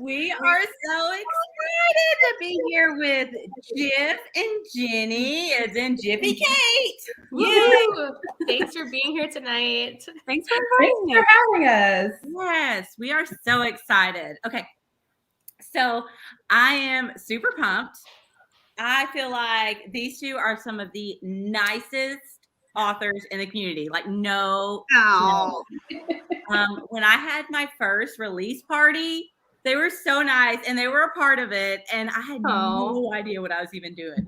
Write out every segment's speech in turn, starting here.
We are so excited to be here with Jiff and Jenny, as in Jiffy Kate. Woo! Thanks for being here tonight. Thanks for having us. Yes, we are so excited. Okay, so I am super pumped. I feel like these two are some of the nicest authors in the community. Like, no. When I had my first release party, they were so nice and they were a part of it, and I had no idea what I was even doing.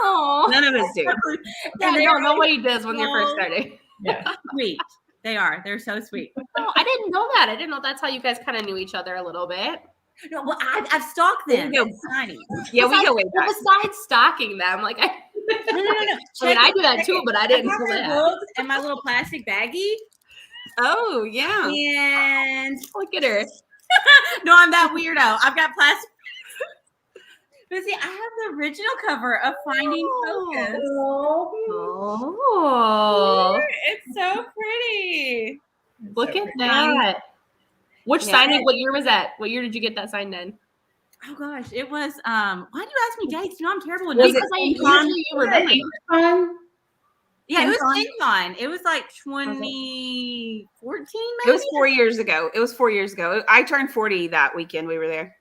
None of us do. Nobody does when they're first starting. Yeah, sweet. They are. They're so sweet. Oh, I didn't know that. I didn't know that's how you guys kind of knew each other a little bit. No, well, I've stalked them. Tiny. Yeah, we go way back. Besides stalking them, like No. I mean, I do that too, but I didn't know that. And my little plastic baggie. Oh yeah. And look at her. No, I'm that weirdo. I've got plastic. But see, I have the original cover of Finding Focus. Oh, it's so pretty. Look at that. Which signing? What year was that? What year did you get that signed in? Oh gosh, it was. Why do you ask me dates? You know I'm terrible with because dates. Usually you were there. Yeah, it was FinCon. It was like 2014, maybe. It was 4 years ago. I turned 40 that weekend. We were there.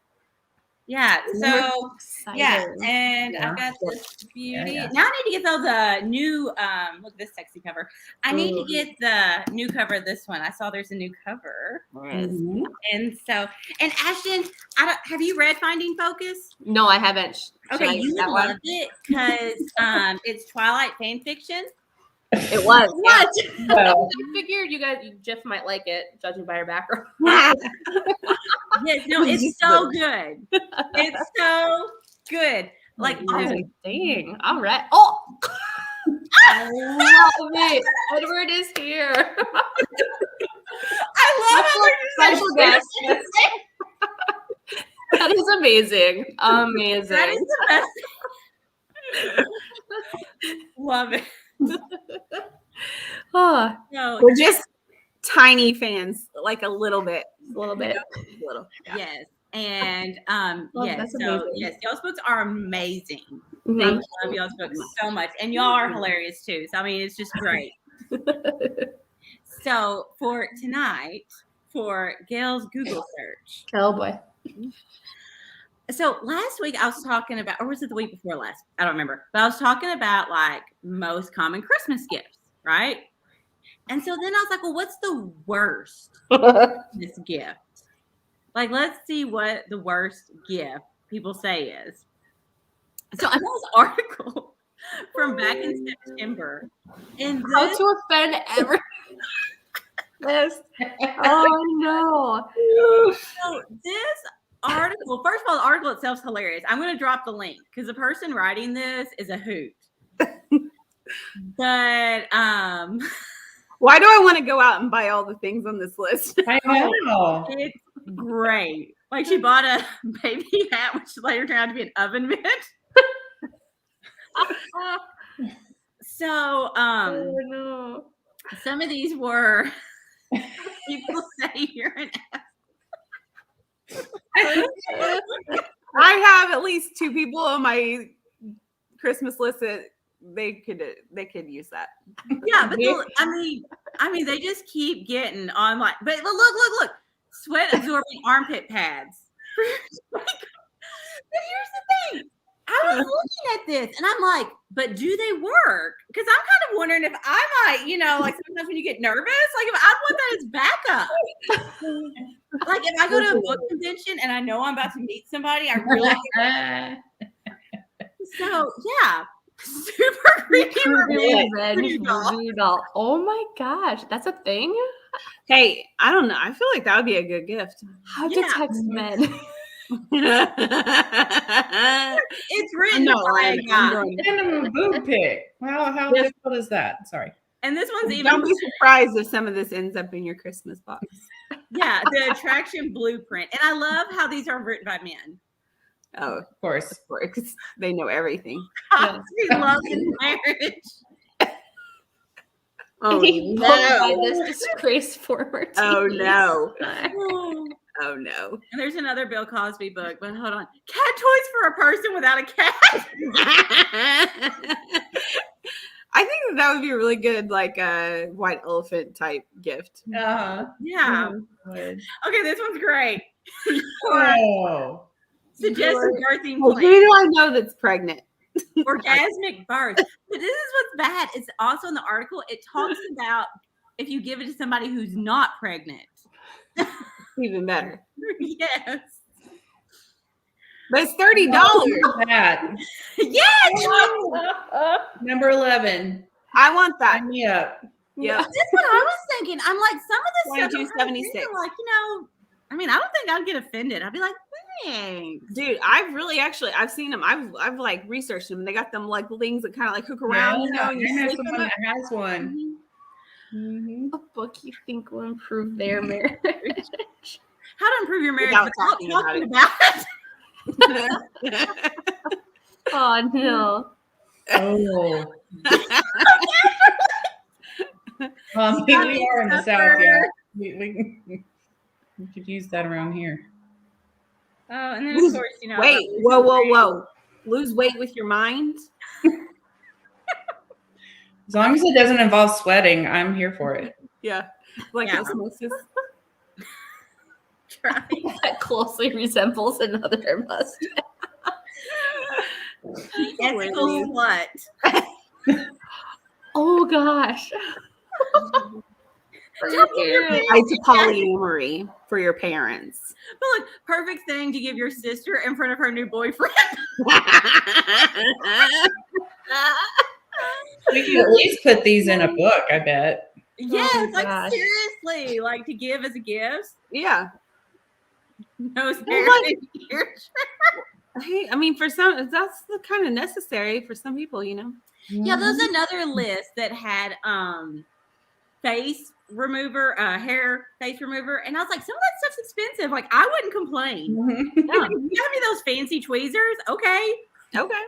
Yeah. So and I've got this beauty. Yeah. Now I need to get the new. Look at this sexy cover. I need to get the new cover of this one. I saw there's a new cover. Mm-hmm. And so, and Ashton, have you read Finding Focus? No, I haven't. Okay, you would love it because it's Twilight fan fiction. It was. What? Well, I figured Jiff might like it, judging by her background. Yes, no, it's so good. It's so good. Like, dang. All right. Oh, I love it. Edward is here. I love special guest. That is amazing. Amazing. That is the best. Love it. No, we're just tiny fans, like a little bit. Yes. And yes, so amazing. yes, y'all's books are amazing. Mm-hmm. Thank you. I love y'all's books so much. And y'all are hilarious too. So I mean, it's just great. So for tonight, for Gail's Google search. Oh boy. So last week I was talking about, or was it the week before last? I don't remember. But I was talking about like most common Christmas gifts, right? And so then I was like, well, what's the worst Christmas gift? Like, let's see what the worst gift people say is. So I saw this article from back in September. And how to offend everyone. Oh no. So this article, first of all, the article itself is hilarious. I'm going to drop the link because the person writing this is a hoot. But why do I want to go out and buy all the things on this list? I know. It's great. Like she bought a baby hat, which later turned out to be an oven mitt. So some of these were people say you're an ass. I have at least 2 people on my Christmas list that they could use that. Yeah, but I mean, they just keep getting on like. But look, sweat absorbing armpit pads. But here's the thing. I was looking at this and I'm like, but do they work? Because I'm kind of wondering if I might, like sometimes when you get nervous, like if I'd want that as backup. Like if I go to a book convention and I know I'm about to meet somebody, I really. So yeah, super creepy revenge doll. Oh my gosh, that's a thing. Hey, I don't know. I feel like that would be a good gift. How to text men. It's written by a guy. Random boob pic. How difficult is that? Sorry. And this one's even. Don't be surprised if some of this ends up in your Christmas box. Yeah, the attraction blueprint, and I love how these are written by men. Oh, of course, because they know everything. We love in marriage. Oh no! This disgrace forward. Oh no! Oh no. And there's another Bill Cosby book, but hold on. Cat toys for a person without a cat. I think that would be a really good, like a white elephant type gift. Uh-huh. Yeah. Good. Okay, this one's great. Oh. Suggested birthing Who plan. do I know that's pregnant? Orgasmic birth. But this is what's bad. It's also in the article. It talks about if you give it to somebody who's not pregnant. Even better. Yes. But it's $30. That. Yes. Number 11. I want that. Sign me up. Yeah. That's what I was thinking. I'm like, some of this stuff, I'm $22.76. thinking, like, I mean, I don't think I'd get offended. I'd be like, thanks. Dude, I've seen them. I've like researched them. They got them like things that kind of like hook around, you know, and you I know sleep in someone them. that has one. Mhm. A book you think will improve their marriage. How to improve your marriage Without without talking talking about about it. Oh no. Oh. We are in the South, yeah. We could use that around here. Oh, and then of course, Wait, whoa. Lose weight with your mind? As long as it doesn't involve sweating, I'm here for it. Yeah. Like Yeah. osmosis. Try. That closely resembles another mustache. Ethical slut. Oh gosh. For your parents. It's polyamory for your parents. But look, perfect thing to give your sister in front of her new boyfriend. We can at least put these in a book, I bet. Yes, like gosh. seriously, like to give as a gift. Yeah. No like- scary. Hey, I mean, for some, that's the kind of necessary for some people, you know. Yeah, there's another list that had face remover, hair face remover, and I was like, some of that stuff's expensive. Like, I wouldn't complain. Mhm. Yeah, you have me those fancy tweezers, okay? Okay.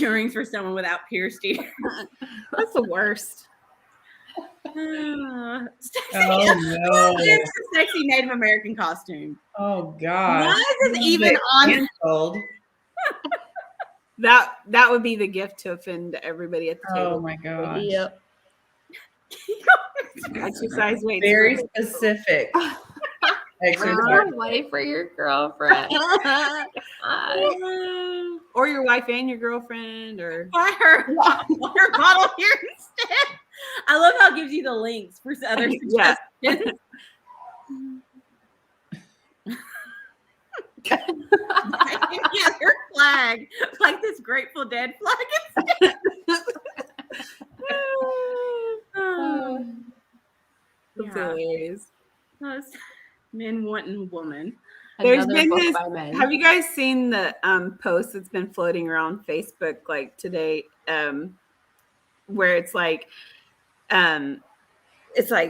Earrings for someone without pierced ears. That's the worst. Sexy, Oh no! it's a sexy Native American costume. Oh god! Why is this even on? Canceled. That would be the gift to offend everybody at the Oh table. my god! Yep. Exercise weight. Very specific. Exercise. Your wife or your girlfriend. Or your wife and your girlfriend, or Buy her water bottle here instead. I love how it gives you the links for other Yeah. suggestions. Any other flag, like this Grateful Dead flag instead. That's Yeah. hilarious. Us men wanting woman. There's Another been book this- by men. Have you guys seen the post that's been floating around Facebook like today, where it's like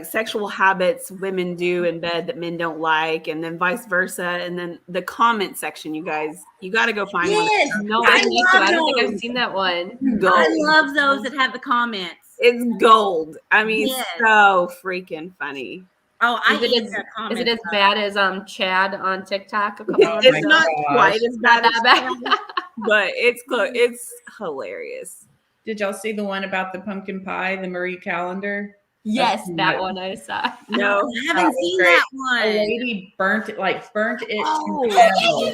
sexual habits women do in bed that men don't like, and then vice versa, and then the comment section, you got to go find Yes, No, I I need to. love I don't think I've those. seen that one. one. Gold. I love those that have the comments. It's gold. I mean, Yes. so freaking funny. Oh, I Is it eat as- that Is comment. it as bad as Chad on TikTok a couple months It's ago? not gosh. quite as bad, Not that as bad. but it's close. It's hilarious. Did y'all see the one about the pumpkin pie, the Marie calendar? Yes, That's that nuts. one I saw. No, I haven't was seen great. that A one. lady burnt it Oh. to hell.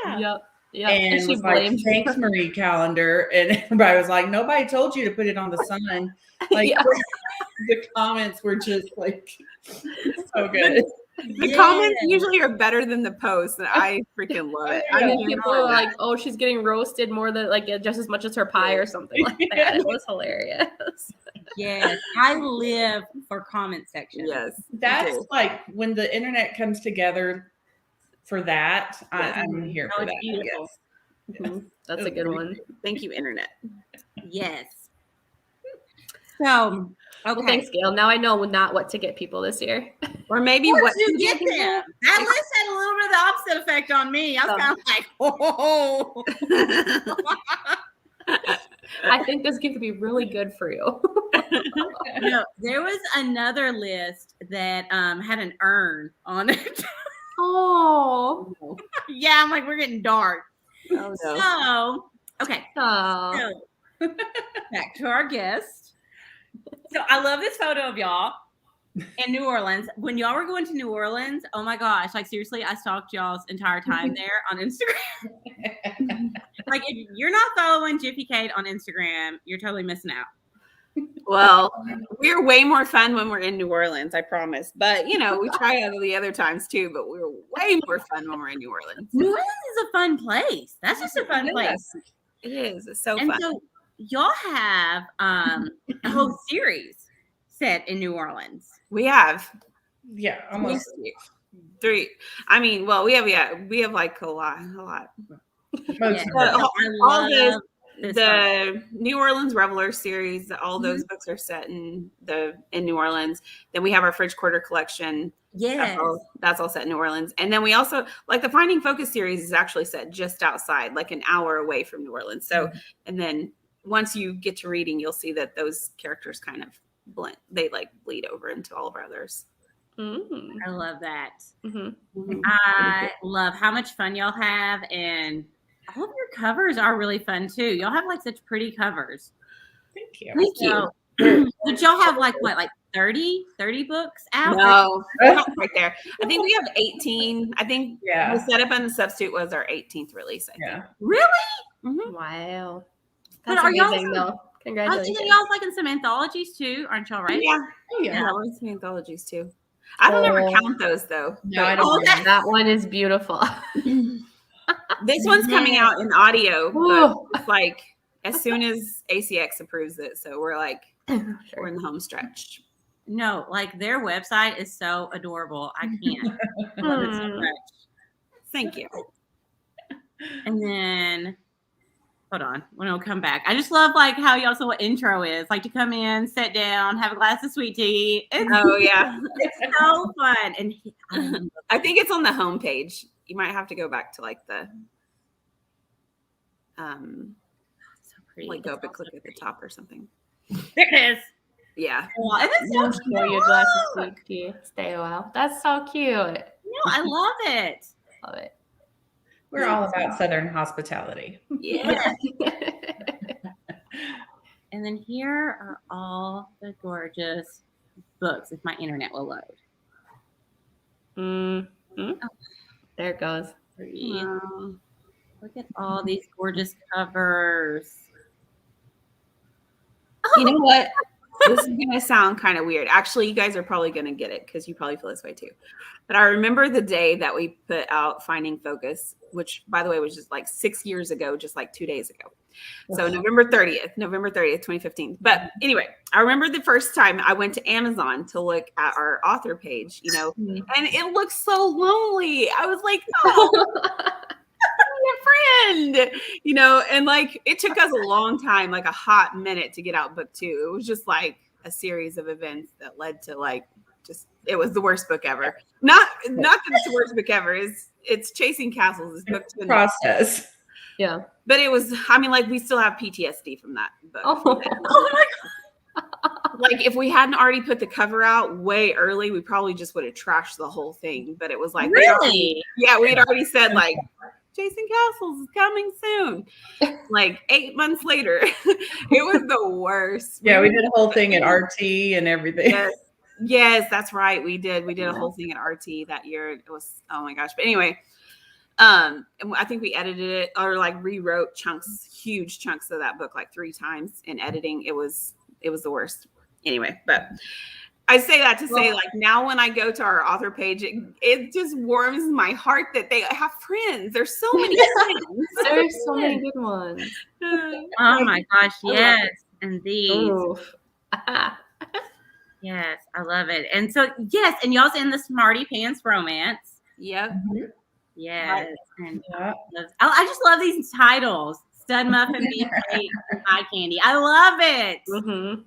Yeah. Yep. Yep. And she was like, blamed thanks, Marie calendar. And everybody was like, nobody told you to put it on the sun. Like Yeah. the comments were just like so good. the comments usually are better than the posts, and I freaking love it. I I And know. then mean, people were like, "Oh, she's getting roasted more than like just as much as her pie or something like that." It was hilarious. Yes, I live for comment section. yes, That's like when the internet comes together for that. I'm here Oh, for it's that. beautiful. Mhm. That's a good one. Thank you, internet. Yes. So, okay. Well, thanks, Gail. Now I know not what to get people this year. Or maybe What what did you get them? That list had a little bit of the opposite effect on me. I was kind of like, oh. I think this could be really good for you. No, there was another list that had an urn on it. Oh. Yeah, I'm like, we're getting dark. Oh, no. So, okay. Oh. So, back to our guest. So, I love this photo of y'all in New Orleans. When y'all were going to New Orleans, oh my gosh, like seriously, I stalked y'all's entire time there on Instagram. Like, if you're not following Jiffy Kate on Instagram, you're totally missing out. Well, we're way more fun when we're in New Orleans, I promise. But, you know, we try out the other times too, but we're way more fun when we're in New Orleans. New Orleans is a fun place. That's just a fun place. It is. It's so And fun. so y'all have a whole series set in New Orleans. We have Yeah, almost. three. I mean, well, we have like a lot. Most Yeah. of them. All this one. the New Orleans Revelers series, all those books are set in New Orleans. Then we have our Fridge Quarter collection. Yes. That's all set in New Orleans. And then we also, like the Finding Focus series is actually set just outside, like an hour away from New Orleans. So, and then once you get to reading, you'll see that those characters kind of blend. They like bleed over into all of our others. I love that. Mm-hmm. I love how much fun y'all have, and all of your covers are really fun too. Y'all have like such pretty covers. Thank you. Thank you. But y'all have like what, like 30 books out? No, we're not right there. I think we have 18. I think Yeah. the setup and the substitute was our 18th release. I think. Yeah. Really? Wow. But That's are y'all amazing, though. I was Congratulations. thinking y'all's like in some anthologies too, aren't y'all right? Yeah. Oh, yeah. Yeah, we're some anthologies too. I don't ever count those though. No, I But don't. Okay. That one is beautiful. this one's coming out in audio, but Ooh. it's like as soon as ACX approves it. So we're like, we're Sure. in the home stretch. No, like their website is so adorable. I can't. I love it so Hmm. much. Thank you. And then, hold on, when I'll come back. I just love like how y'all saw what intro is. Like to come in, sit down, have a glass of sweet tea. It's Oh yeah. so fun. And I think it's on the homepage. You might have to go back to like the so pretty. like go It's up and also click at the pretty. top or something. There it is. Yeah. Oh, and it's You'll so pour cute. your glass of sweet tea. Stay a while. That's so cute. No, I love it. Love it. We're all about Southern hospitality. Yeah. And then here are all the gorgeous books, if my internet will load. Mm-hmm. There it goes. Look at all these gorgeous covers. You know what? This is going to sound kind of weird. Actually, you guys are probably going to get it because you probably feel this way too. But I remember the day that we put out Finding Focus, which, by the way, was just like 6 years ago, just like 2 days ago. So November 30th, 2015. But anyway, I remember the first time I went to Amazon to look at our author page, you know, and it looked so lonely. I was like, oh, my friend, you know, and like it took us a long time, like a hot minute to get out book 2. It was just like a series of events that led to like just it was the worst book ever. Not that it's the worst book ever. It's Chasing Castles is book 2 Process. Yeah. but it was, I mean, like we still have PTSD from that book. Oh. Like if we hadn't already put the cover out way early, we probably just would have trashed the whole thing. But it was like, Really? we had already said like, Chasing Castles is coming soon. Like 8 months later, it was the worst. Yeah, we did a whole thing at RT and everything. Yes, that's right. We did a whole thing at RT that year. It was, oh my gosh. But anyway, and I think we edited it or like rewrote huge chunks of that book like 3 times in editing. It was the worst. Anyway, but I say that to say like now when I go to our author page, it just warms my heart that they have friends. There's so many friends. There's so many good ones. Oh my gosh, yes. And these. Oof. Yes, I love it. And so, yes, and y'all's in the Smarty Pants romance. Yep. Yes. And Yeah. I just love these titles. Stud Muffin, Beef Cake, Eye Candy. I love it. Mm-hmm.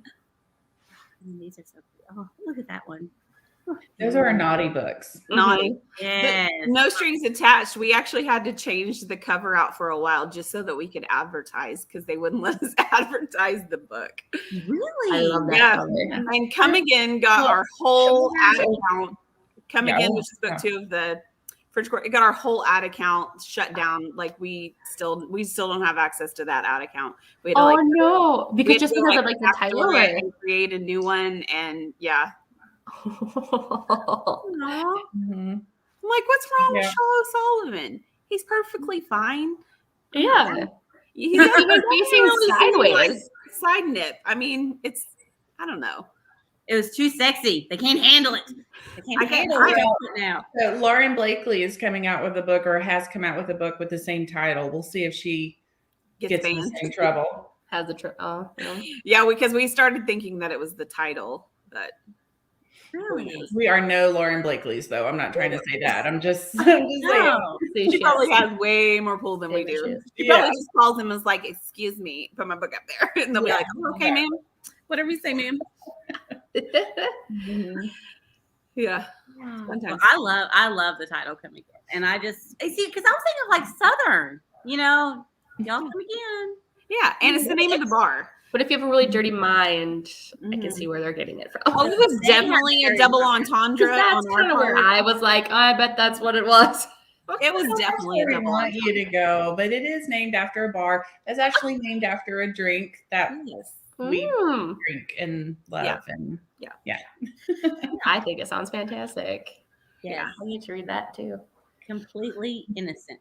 And these are so cute. Oh, look at that one. Those are our naughty books. Naughty. Yes. But no strings attached. We actually had to change the cover out for a while just so that we could advertise because they wouldn't let us advertise the book. Really? I love that Yeah. color. And Come Again got Well, our whole ad Cougar- account. Come Yeah, Again, oh, which is book yeah. 2 of the Fridge Court. It got our whole ad account shut down. Like we still don't have access to that ad account. We had to Oh no! we Because had just to, because of like the title, backdoor it or and create a new one. And yeah, Aw. Mhm. I'm like, what's wrong with Yeah. Charlotte Sullivan? He's perfectly fine. yeah, He's not He was facing sideways. Side nip. I mean, I don't know. It was too sexy. They can't handle it. They can't I can't- handle it now. So Lauren Blakely is coming out with a book, or has come out with a book with the same title. We'll see if she gets in the banned. same trouble. Has the yeah. Yeah, because we started thinking that it was the title, but Really? We are no Lauren Blakely's, though. I'm not trying to say that. I'm just saying. No. she probably has way more pull than we Big do. issues. She Yeah. probably just calls him as like, "Excuse me, put my book up there," and they'll be Yeah. like, "Oh, "Okay, Yeah. ma'am, whatever you say, ma'am." Yeah. Well, Sometimes. I love the title Come Again. And I just see because I was thinking like Southern, y'all come again. Yeah, and it's the name of the bar. But if you have a really dirty mind, I can Mhm. see where they're getting it from. Oh, it was They have definitely a very double good- entendre That's on our kind of where part. I was like, oh, I bet that's what it was. It was That's definitely a where we double want entendre. you to go, but it is named after a bar. It's actually named after a drink that Yes. we Mm, drink and love. And I think it sounds fantastic. Yeah. I need to read that too. Completely innocent.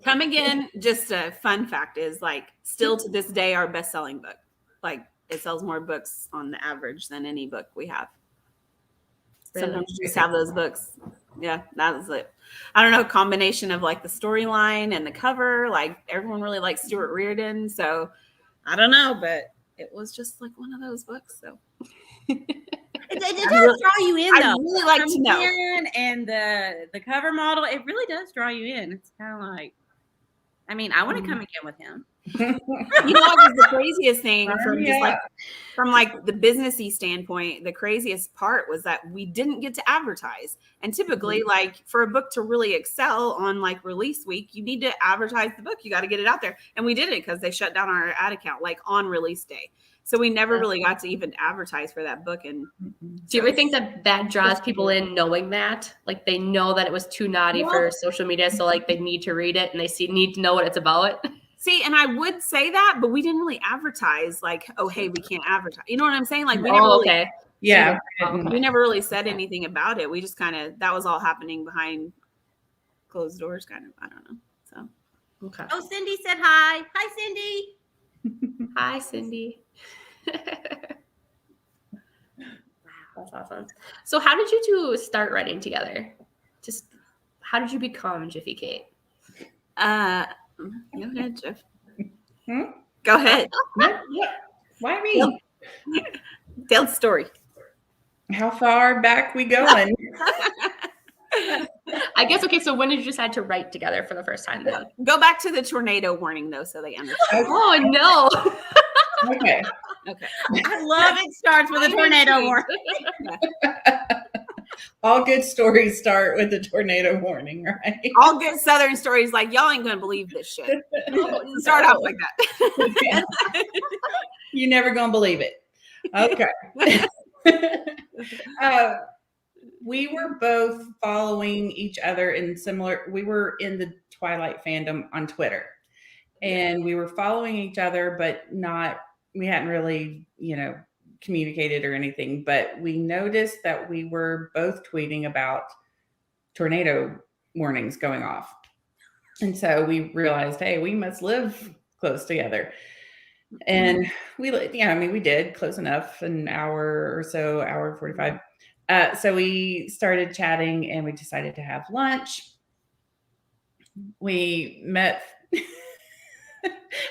Come Again, just a fun fact, is like still to this day our best-selling book. Like it sells more books on the average than any book we have. Really? Sometimes you just have those books. Yeah, that was it. I don't know, combination of like the storyline and the cover. Like everyone really likes Stuart Reardon, so I don't know, but it was just like one of those books. So It does really- draw you in I though. really like Come to know. Again and the cover model, it really does draw you in. It's kind of like, I mean, I want to come again with him. You know what was the craziest thing from just like Yeah. from like the businessy standpoint, the craziest part was that we didn't get to advertise. And typically, like for a book to really excel on like release week, you need to advertise the book. You got to get it out there. And we did it because they shut down our ad account like on release day. So we never really got to even advertise for that book. And Do you ever think that draws people in knowing that? Like they know that it was too naughty for social media, so like they need to read it and they need to know what it's about? see, and I would say that, but we didn't really advertise like, oh, hey, we can't advertise. You know what I'm saying? Like we never really okay. Yeah. we never really said anything about it. We just kind of, that was all happening behind closed doors, kind of. I don't know. So Okay. Oh, Cindy said hi. Hi, Cindy. Hi, Cindy. That's awesome. So how did you two start writing together? Just how did you become Jiffy Kate? go ahead, Jeff. Hmm? Go ahead. What? Why me? Tell the story. How far back we going? I guess, okay, so when did you decide to write together for the first time then? Go back to the tornado warning though, so they understand. Oh, no. Okay. Okay. I love it starts with a tornado warning. All good stories start with a tornado warning, right? All good Southern stories, like y'all ain't gonna believe this shit. Start off like that. You're never gonna believe it. Okay. We were both following each other in similar. We were in the Twilight fandom on Twitter, and we were following each other, but not. We hadn't really, communicated or anything. But we noticed that we were both tweeting about tornado warnings going off, and so we realized, hey, we must live close together. And we did close enough, an hour or so, hour 45. So we started chatting and we decided to have lunch. We met,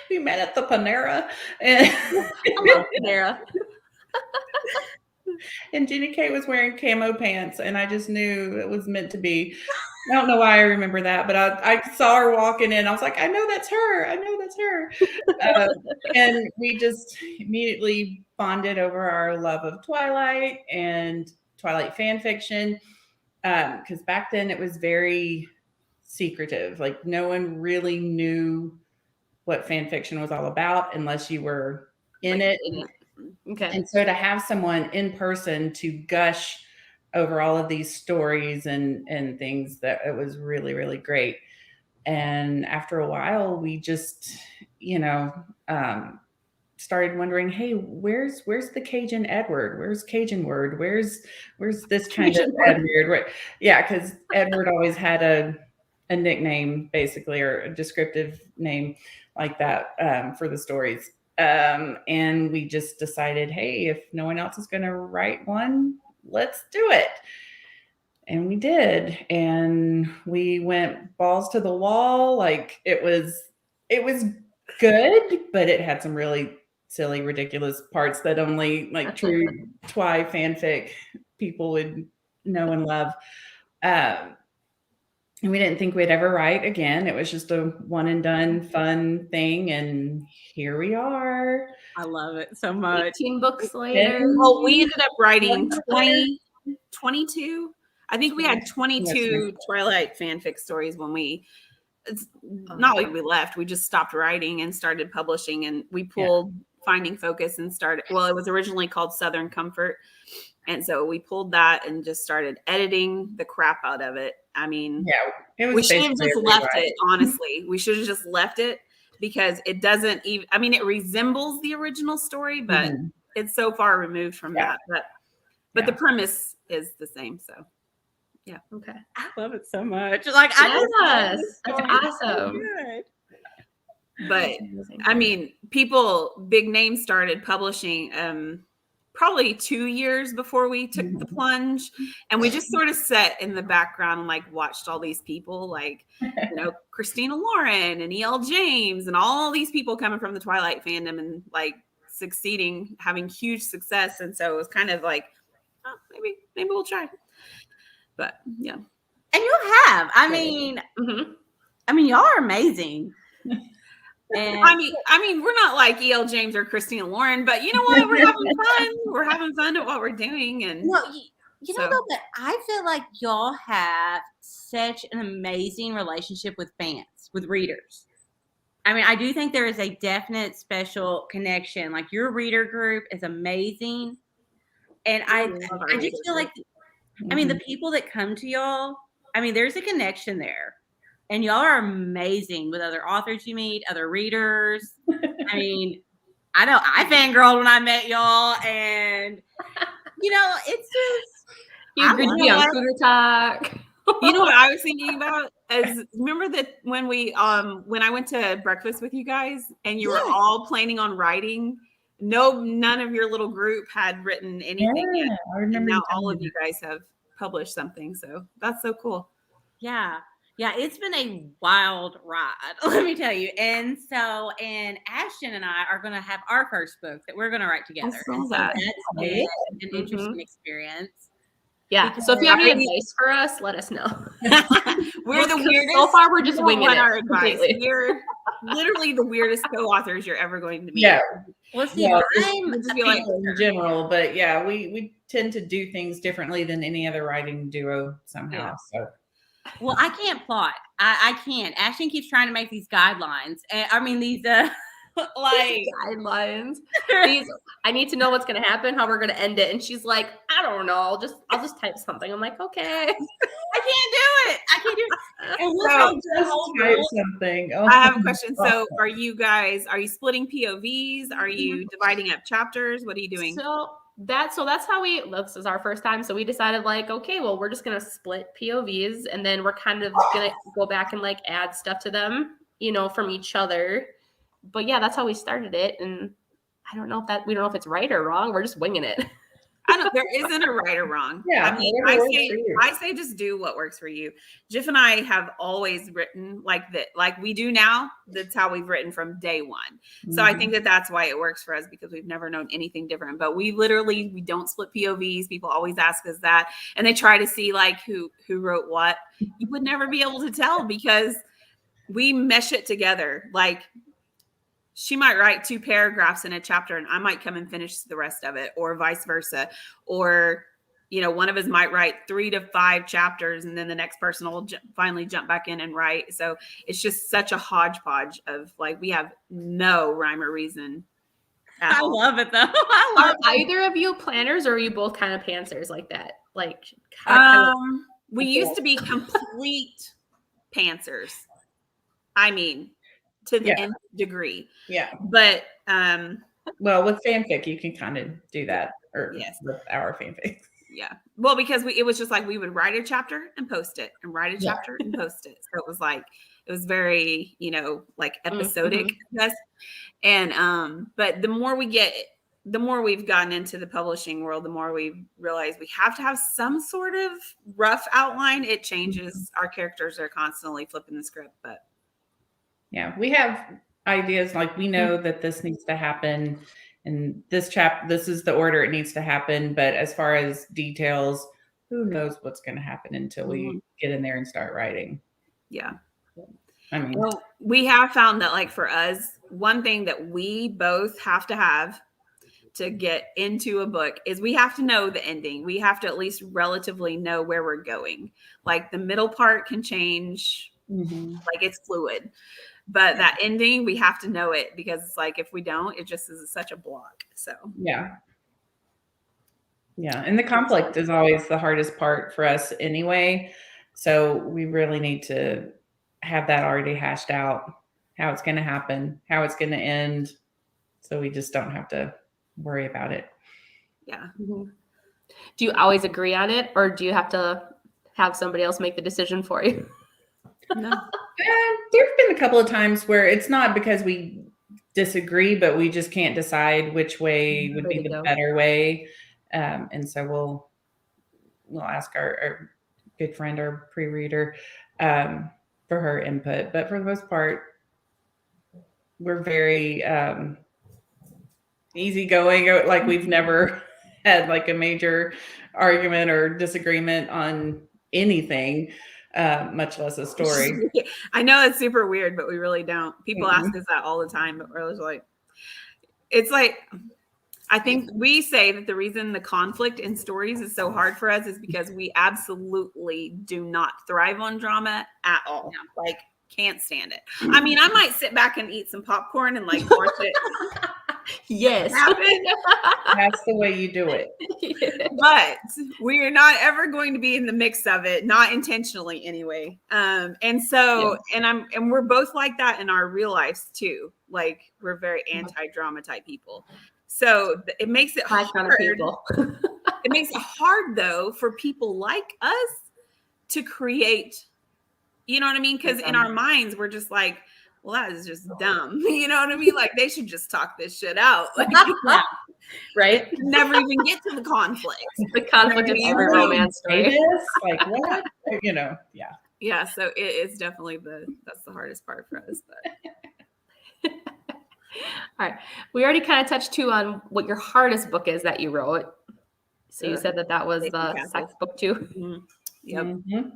we met at the Panera, and, Sarah. and Jenny Kay was wearing camo pants, and I just knew it was meant to be. I don't know why I remember that, but I saw her walking in. I was like, I know that's her. I know that's her. And we just immediately bonded over our love of Twilight. And Twilight fan fiction. Because back then it was very secretive. Like no one really knew what fan fiction was all about unless you were in it. Okay. And so to have someone in person to gush over all of these stories and things, that it was really, really great. And after a while, we just, started wondering, hey, where's the Cajun Edward? Where's Cajun word? Where's this kind of Edward? Yeah, because Edward always had a nickname, basically, or a descriptive name like that for the stories. And we just decided, hey, if no one else is going to write one, let's do it. And we did. And we went balls to the wall. Like it was good, but it had some really silly, ridiculous parts that only like true Twi fanfic people would know and love. And we didn't think we'd ever write again. It was just a one and done fun thing. And here we are. I love it so much. 18 books later. Well, we ended up writing 22. I think we had 22 Twilight fanfic stories when it's not like we left. We just stopped writing and started publishing, and we pulled Finding Focus and started. Well, it was originally called Southern Comfort. And so we pulled that and just started editing the crap out of it. I mean, we should have just left it, honestly. We should have just left it because it doesn't even, I mean, it resembles the original story, but it's so far removed from that. But the premise is the same. So, yeah. Okay. I love it so much. Like, that's awesome. So but I mean, big names started publishing probably 2 years before we took the plunge, and we just sort of sat in the background and like watched all these people, like Christina Lauren and E.L. James and all these people coming from the Twilight fandom and like succeeding, having huge success. And so it was kind of like, oh, maybe we'll try. But yeah, and you have. I mean, y'all are amazing. And I mean, we're not like E.L. James or Christina Lauren, but you know what? We're having fun. We're having fun at what we're doing. And you know, though, but I feel like y'all have such an amazing relationship with fans, with readers. I mean, I do think there is a definite special connection. Like your reader group is amazing. And I just feel like, I mean, the people that come to y'all, I mean, there's a connection there. And y'all are amazing with other authors you meet, other readers. I mean, I know I fangirled when I met y'all, and it's just you agreed to be on Cougar Talk. You know what I was thinking about is remember that when when I went to breakfast with you guys and you were all planning on writing. None of your little group had written anything yet. I remember. And now all of you guys have published something, so that's so cool. Yeah, it's been a wild ride, let me tell you. And Ashton and I are going to have our first book that we're going to write together. And so that's been an interesting experience. Yeah. So if you have any advice for us, let us know. We're the weirdest. So far, we're just winging it. Our advice. We're literally the weirdest co-authors you're ever going to meet. Yeah. Well, see, I'm in general, but yeah, we tend to do things differently than any other writing duo somehow. So. Well, I can't plot. I can't. Ashton keeps trying to make these guidelines. I mean, these like guidelines. I need to know what's going to happen, how we're going to end it. And she's like, I don't know. I'll just type something. I'm like, okay. I can't do it. And type something. I have a question. So are you splitting POVs? Are you dividing up chapters? What are you doing? So that's how this is our first time. So we decided like, okay, well, we're just going to split POVs and then we're kind of going to go back and like add stuff to them, from each other. But yeah, that's how we started it. And we don't know if it's right or wrong. We're just winging it. There isn't a right or wrong. Yeah. I mean, I say just do what works for you. Jiff and I have always written like that, like we do now. That's how we've written from day one. So I think that's why it works for us because we've never known anything different. But we don't split POVs. People always ask us that. And they try to see like who wrote what. You would never be able to tell because we mesh it together. Like, she might write 2 paragraphs in a chapter and I might come and finish the rest of it or vice versa. Or you know, one of us might write 3 to 5 chapters and then the next person will finally jump back in and write. So it's just such a hodgepodge of like, we have no rhyme or reason. I love it though. I love Are either of you planners, or are you both kind of pantsers like that? Like, we used to be complete pantsers. I mean, to the nth degree. Yeah. But well, with fanfic, you can kind of do that, or Yes. with our fanfic. Yeah. Well, because it was just like we would write a chapter and post it and write a chapter and post it. So it was like, it was very, you know, like episodic, I guess. And but the more we've gotten into the publishing world, the more we realize we have to have some sort of rough outline. It changes. Our characters are constantly flipping the script, but yeah, we have ideas like we know that this needs to happen and this is the order it needs to happen. But as far as details, who knows what's going to happen until we get in there and start writing. Yeah. I mean, well, we have found that like for us, one thing that we both have to get into a book is we have to know the ending. We have to at least relatively know where we're going. Like the middle part can change, like it's fluid. But that ending, we have to know it because it's like if we don't, it just is such a block. So yeah. And the conflict is always the hardest part for us anyway. So we really need to have that already hashed out, how it's going to happen, how it's going to end. So we just don't have to worry about it. Yeah. Do you always agree on it, or do you have to have somebody else make the decision for you? No. There's been a couple of times where it's not because we disagree, but we just can't decide which way would be the better way. And so we'll ask our good friend, our pre-reader, for her input. But for the most part, we're very easygoing. Like we've never had like a major argument or disagreement on anything. Much less a story. I know it's super weird, but we really don't. People ask us that all the time, but we're always like, it's like, I think we say that the reason the conflict in stories is so hard for us is because we absolutely do not thrive on drama at all. Yeah. Like, can't stand it. I mean, I might sit back and eat some popcorn and like watch it. Yes. That's the way you do it. But we are not ever going to be in the mix of it, not intentionally anyway. And so, and we're both like that in our real lives too. Like we're very anti-drama type people. So it makes it hard. It makes it hard though for people like us to create, you know what I mean? Because in our minds, we're just like, well, that is just dumb. You know what I mean? Like they should just talk this shit out. Like, right? Never even get to the conflict. The conflict of every romance story. Like what? You know, yeah. Yeah, so it's definitely that's the hardest part for us. But. All right. We already kind of touched too on what your hardest book is that you wrote. So you said that was the sex book too. Mm-hmm. Yep. Mm-hmm.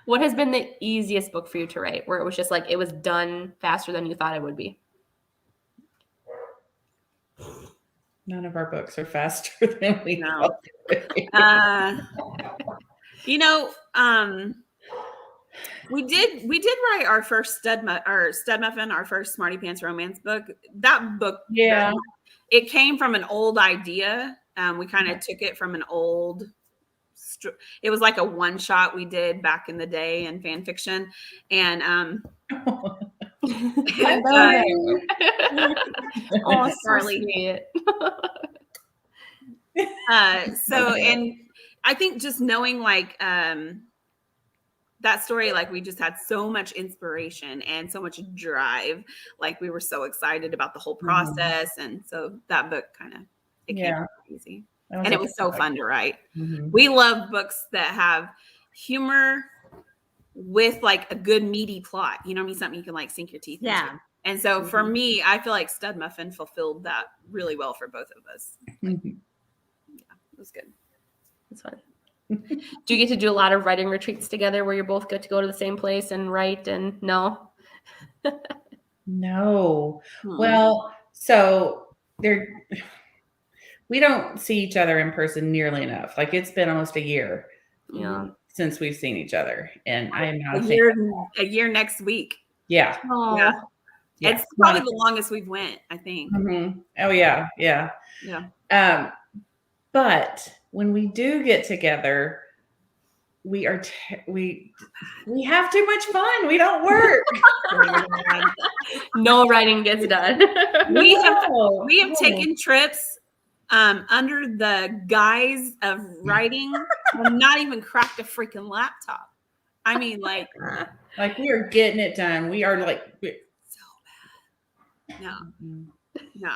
What has been the easiest book for you to write, where it was just like it was done faster than you thought it would be? None of our books are faster than we thought. You know, we did write our first Stud Muffin, our first Smarty Pants romance book. That book, it came from an old idea. We kind of took it from an old. It was like a one shot we did back in the day in fan fiction, and oh, Charlie. So, and I think just knowing like that story, like we just had so much inspiration and so much drive. Like we were so excited about the whole process, and so that book kind of came easy. And it was so fun to write. Mm-hmm. We love books that have humor with like a good meaty plot. You know what I mean? Something you can like sink your teeth into. And so for me, I feel like Stud Muffin fulfilled that really well for both of us. Mm-hmm. Yeah, it was good. That's fun. Do you get to do a lot of writing retreats together where you're both good to go to the same place and write? And no? No. Well, so we don't see each other in person nearly enough. Like it's been almost a year Yeah. since we've seen each other, and I am not a year next week. Yeah. Oh, Yeah. Yeah. It's probably the longest we've went, I think. Mm-hmm. Oh yeah. Yeah. Yeah. But when we do get together, we are we have too much fun. We don't work. no writing gets done. We have taken trips under the guise of writing and not even cracked a freaking laptop. I mean, like we are getting it done. We are like so bad. No.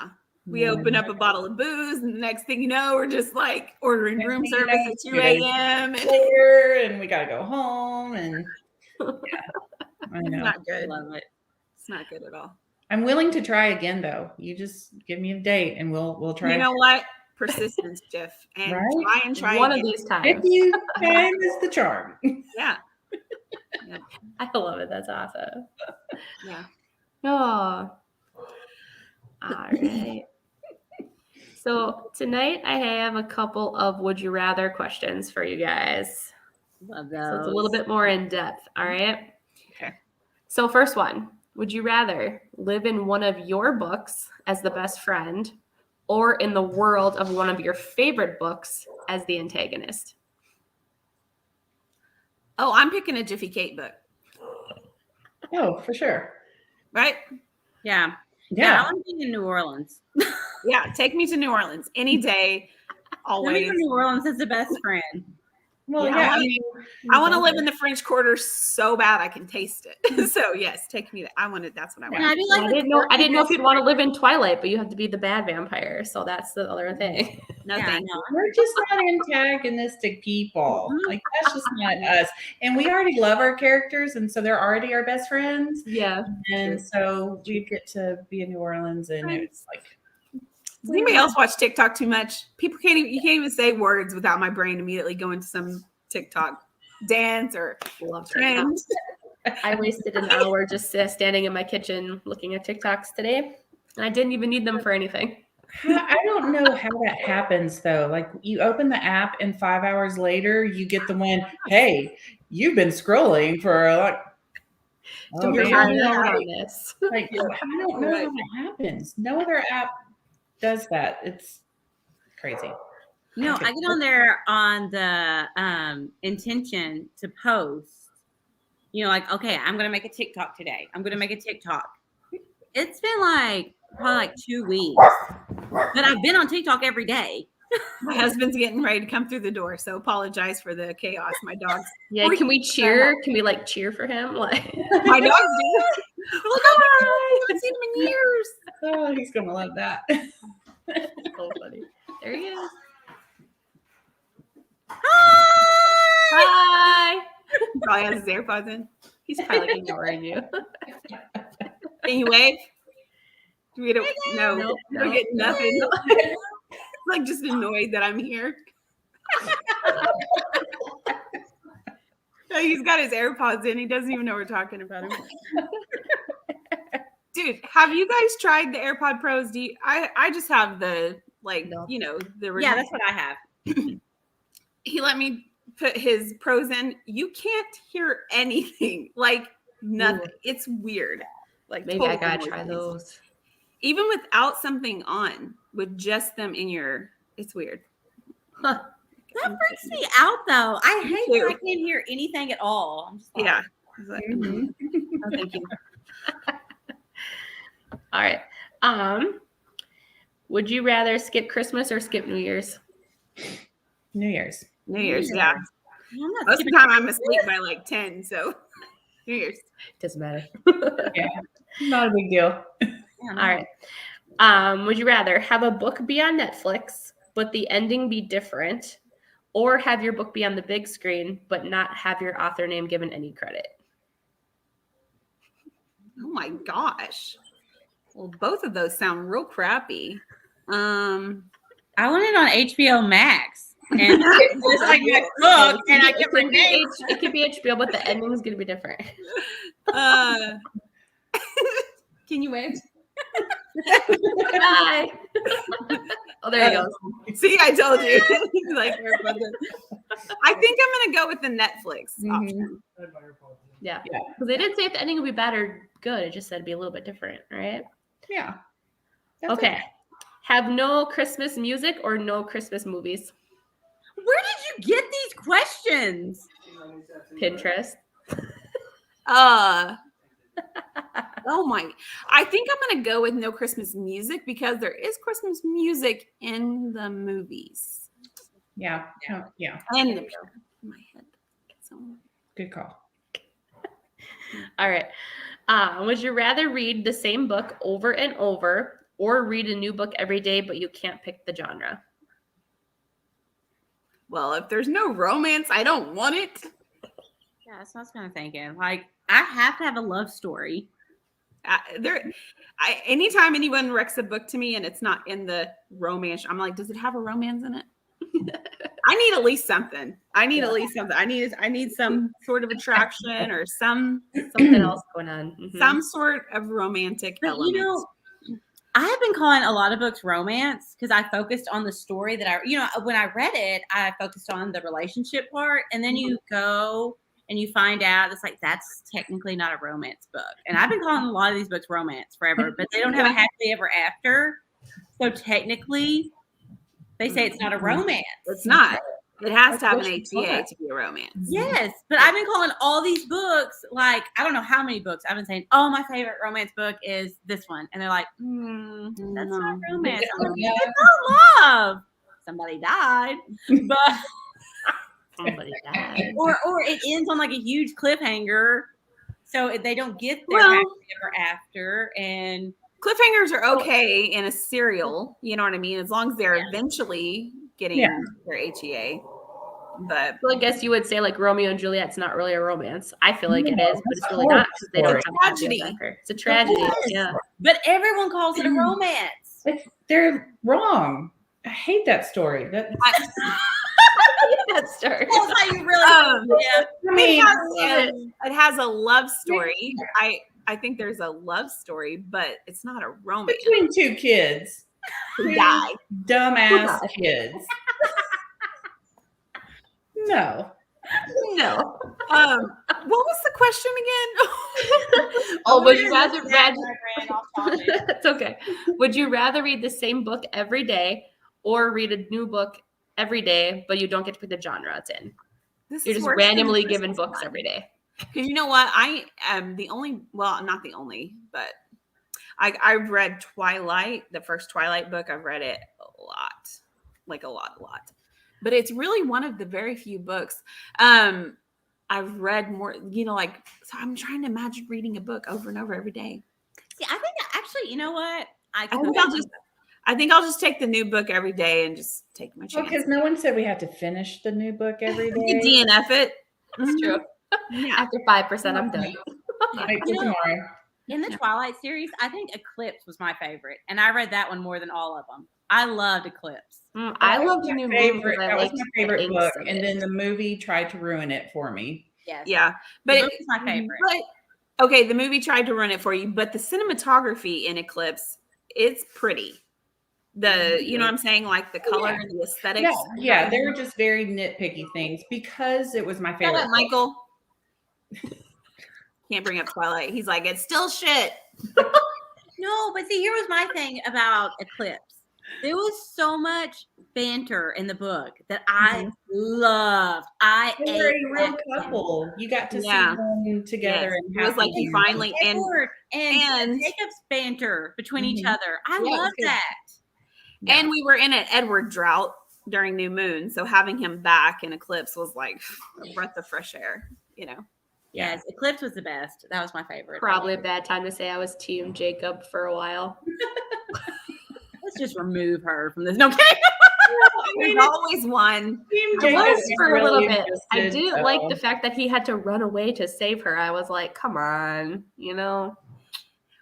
We open up a bottle of booze, and the next thing you know, we're just like ordering room service at 2 a.m. and we gotta go home. And yeah, I know. It's not good. Love it. It's not good at all. I'm willing to try again, though. You just give me a date, and we'll try. You know what? Persistence, Jeff, and try one again. of these times. 50 times is the charm. Yeah. I love it. That's awesome. Yeah. Oh. All right. So tonight I have a couple of would you rather questions for you guys. Love So it's a those. little bit more in depth. All right. Okay. So first one, would you rather live in one of your books as the best friend or in the world of one of your favorite books as the antagonist? Oh, I'm picking a Jiffy Kate book. Oh, for sure. Right? Yeah. Yeah. I'm being in New Orleans. Yeah. Take me to New Orleans any day, always. Living in New Orleans is the best friend. Well, Yeah, yeah. I I mean, I want to live in the French Quarter so bad I can taste it. So yes, take me. That's what I want. And I do like I the didn't know if quirkiness. you'd want to live in Twilight, but you have to be the bad vampire. So that's the other thing. No, Yeah, thank no, we're just not antagonistic people. Like that's just not us. And we already love our characters, and so they're already our best friends. Yeah. And so we get to be in New Orleans, and it's like. Does anybody else watch TikTok too much? People you can't even say words without my brain immediately going to some TikTok dance or Love trend. I wasted an hour just standing in my kitchen looking at TikToks today. And I didn't even need them for anything. I don't know how that happens though. Like you open the app and 5 hours later you get the one, hey, you've been scrolling for like Don't man, try me out on this. like I don't know how that happens. No other app does that. It's crazy. No, I get on there on the intention to post. Like, okay, I'm gonna make a TikTok today. I'm gonna make a TikTok. It's been probably like 2 weeks. But I've been on TikTok every day. My husband's getting ready to come through the door, so apologize for the chaos. My dogs. Yeah, can we cheer? Can we cheer for him? Like My dogs do. Look, I haven't seen him in years. Oh, he's gonna love that. so funny. There he is. Hi. Hi. He probably has his AirPods in. He's probably ignoring you. Can you wave? Do we get no, we don't get nothing. Like just annoyed that I'm here. No, he's got his AirPods in. He doesn't even know we're talking about him. Dude, have you guys tried the AirPod Pros? I just have the the Yeah, that's what I have. he let me put his pros in. You can't hear anything. Like nothing. Ooh. It's weird. Like Maybe I gotta try those. Even without something on, with just them in your, it's weird. Huh. That freaks me out though. I hate too. that I can't hear anything at all. I'm just like, Yeah. Like, Mhm. no, thank you. All right. Would you rather skip Christmas or skip New Year's? New Year's. New Year's, yeah. I'm not Most of skipping the time I'm asleep by like 10, so New Year's. Doesn't matter. Yeah. Not a big deal. All right. Would you rather have a book be on Netflix, but the ending be different, or have your book be on the big screen, but not have your author name given any credit? Oh my gosh. Well, both of those sound real crappy. I want it on HBO Max. And it's like my book, and I get my name. It could be HBO, but the ending is going to be different. Can you wave? Bye. Oh, there you go. See, I told you. Like, I think I'm gonna go with the Netflix option. Yeah. Yeah. Because they didn't say if the ending would be bad or good. It just said it'd be a little bit different, right? Yeah. That's Okay. Have no Christmas music or no Christmas movies. Where did you get these questions? Pinterest. Oh my! I think I'm gonna go with no Christmas music because there is Christmas music in the movies. Yeah. Yeah. And in my head. So. Good call. All right. Would you rather read the same book over and over or read a new book every day, but you can't pick the genre? Well, if there's no romance, I don't want it. Yeah, that's what I was kind of thinking. Like, I have to have a love story. Anytime anyone wrecks a book to me and it's not in the romance, I'm like, does it have a romance in it? I need at least something. I need some sort of attraction or something else going on. Mm-hmm. Some sort of romantic element. You know, I have been calling a lot of books romance because I focused on the story that when I read it, I focused on the relationship part. And then you go and you find out it's like, that's technically not a romance book. And I've been calling a lot of these books romance forever, but they don't have a happily ever after. So technically, they say it's not a romance. It's not. It has to have an ATA to be a romance. Yes, but I've been calling all these books, like, I don't know how many books. I've been saying, oh, my favorite romance book is this one. And they're like, that's not romance. It's not love. Somebody died. But Somebody died. or it ends on like a huge cliffhanger. So they don't get their happily ever after. And cliffhangers are okay in a serial, you know what I mean? As long as they're eventually getting their HEA. But well, I guess you would say like Romeo and Juliet's not really a romance. I feel like it is, but it's really not because they don't have tragedy. It's a tragedy. Yeah. But everyone calls it a romance. They're wrong. I hate that story. That story. That's how you really it has a love story. I think there's a love story, but it's not a romance. Between two kids who die. Dumbass kids. No. What was the question again? Would you rather it's okay. Would you rather read the same book every day or read a new book every day, but you don't get to pick the genre it's in? You're just randomly given books every day. Because you know what? I am the only, well, not the only, but I've read Twilight, the first Twilight book. I've read it a lot. But it's really one of the very few books I've read more, so I'm trying to imagine reading a book over and over every day. See, I think actually, you know what? I think I'll just take the new book every day and just take my chance. Because no one said we had to finish the new book every day. You DNF it. That's true. Yeah. After 5%, I'm done. Wait till tomorrow. In the Twilight series, I think Eclipse was my favorite, and I read that one more than all of them. I loved Eclipse. I loved the new movie. That was my favorite book, and then the movie tried to ruin it for me. Yes. Yeah, but it's my favorite. But, okay, the movie tried to ruin it for you, but the cinematography in Eclipse, it's pretty. You know what I'm saying? Like the color and the aesthetics. Yeah, they were just very nitpicky things because it was my favorite. Shut up, Michael. Can't bring up Twilight. He's like, it's still shit. No, but see, here was my thing about Eclipse. There was so much banter in the book that I loved. They were a real couple. You got to see them together. Yes. It was like you finally and Jacob's banter between each other. I love that. Yeah. And we were in an Edward drought during New Moon, so having him back in Eclipse was like a breath of fresh air, Yes, Eclipse was the best. That was my favorite. Probably a bad time to say I was Team Jacob for a while. Let's just remove her from this. No, okay. There's always one. I was for a little bit. I didn't like the fact that he had to run away to save her. I was like, come on,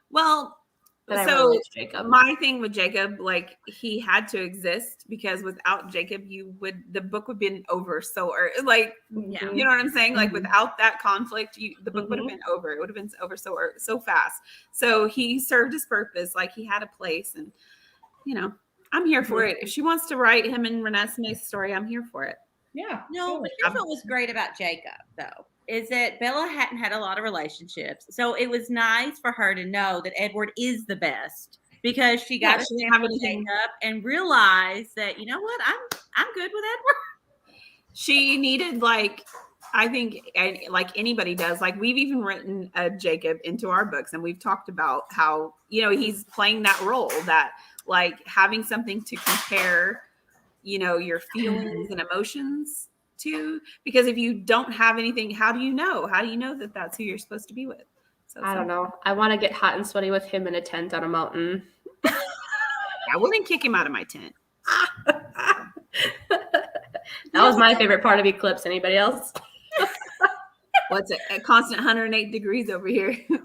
Well, But I So, really liked Jacob. my thing with Jacob, like he had to exist because without Jacob, the book would have been over so early. Like, Yeah. you know what I'm saying? Like Mhm. without that conflict, the book would have been over. It would have been over so fast. So he served his purpose. Like he had a place, and I'm here for it. If she wants to write him and Renesmee's story, I'm here for it. Yeah. No, but here's what was great about Jacob, though, is that Bella hadn't had a lot of relationships. So it was nice for her to know that Edward is the best because she got to she didn't stand have with anything. Jacob and realize that, you know what, I'm good with Edward. She needed I think like anybody does, like we've even written Jacob into our books and we've talked about how, he's playing that role that like having something to compare, your feelings and emotions to, because if you don't have anything, how do you know that that's who you're supposed to be with? So I don't know. I want to get hot and sweaty with him in a tent on a mountain. I wouldn't kick him out of my tent. That was my favorite part of Eclipse. Anybody else? What's it? A constant 108 degrees over here. You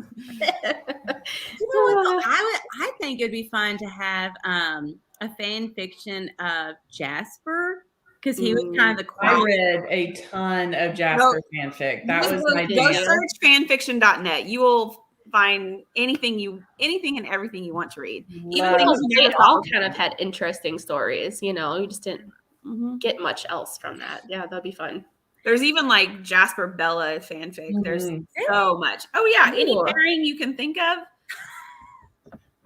know what? I think it'd be fun to have a fan fiction of Jasper because he was kind of the I quiet. read a ton of Jasper fanfic. That was my Go jam. search fanfiction.net. You will find anything and everything you want to read. Even Love things Well, you they never thought all were kind of had interesting stories. You just didn't Mhm. get much else from that. Yeah, that'd be fun. There's even like Jasper Bella fanfic. There's Mhm. so much. Oh yeah, any Ooh. pairing you can think of.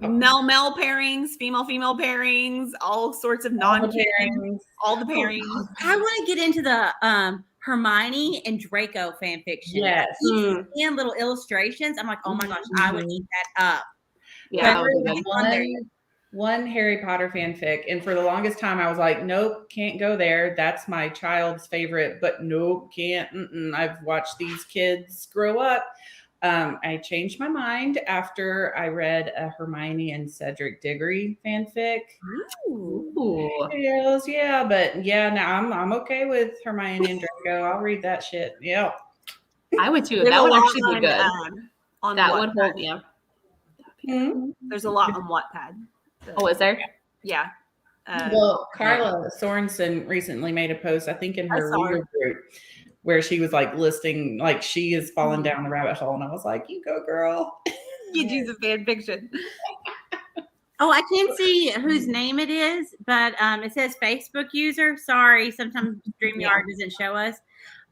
Male pairings, female pairings, all sorts of All the non-caring, pairings. all the pairings. I want to get into the Hermione and Draco fan fiction. Yes. And little illustrations. I'm like, oh my gosh, I would eat that up. Yeah, But that would be really good. on there. One Harry Potter fanfic, and for the longest time I was like, nope, can't go there. That's my child's favorite, but nope, can't. I've watched these kids grow up. I changed my mind after I read a Hermione and Cedric Diggory fanfic. Ooh. Yeah, but yeah, now I'm okay with Hermione and Draco. I'll read that shit. Yep. I would too. There's That a would lot actually be good. on That Wattpad. would hold, yeah. There's a lot on Wattpad. Oh, is there? Yeah. Well, Carla Sorensen recently made a post, I think in her I saw her. reader group, where she was like listing, like she is falling down the rabbit hole, and I was like, "You go, girl." You do the fan fiction. Oh, I can't see whose name it is, but it says Facebook user. Sorry, sometimes StreamYard doesn't show us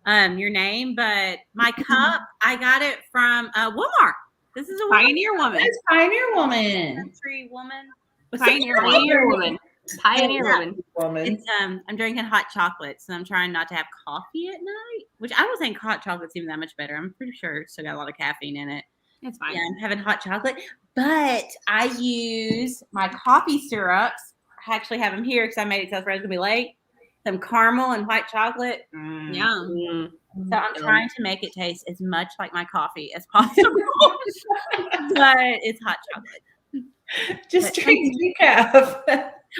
your name, but my cup, I got it from Walmart. This is a Pioneer woman. It's Pioneer Woman. country woman. Pioneer woman. Pioneer woman. Woman. It's I'm drinking hot chocolate, so I'm trying not to have coffee at night. Which I don't think hot chocolate's even that much better. I'm pretty sure it's still got a lot of caffeine in it. It's fine. Yeah, I'm having hot chocolate, but I use my coffee syrups. I actually have them here because I made it so I was gonna be late. Some caramel and white chocolate. Yum. Mm. So I'm trying to make it taste as much like my coffee as possible, but it's hot chocolate. Just drink decaf.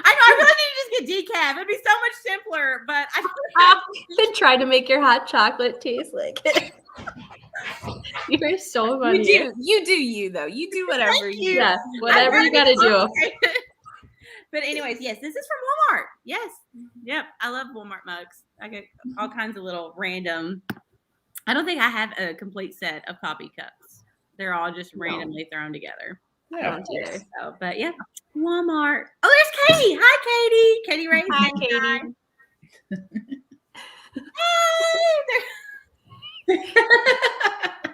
I know I really need to just get decaf. It'd be so much simpler, but Then try to make your hot chocolate taste like it. You're so funny. You do you though. You do whatever you. Yeah, whatever you gotta do. But anyways, yes, this is from Walmart. Yes. Yep. I love Walmart mugs. I get all kinds of little random. I don't think I have a complete set of coffee cups. They're all just randomly thrown together. Yeah. So, but yeah, Walmart. Oh, there's Katie. Hi, Katie. Katie Ray. Hi, Katie.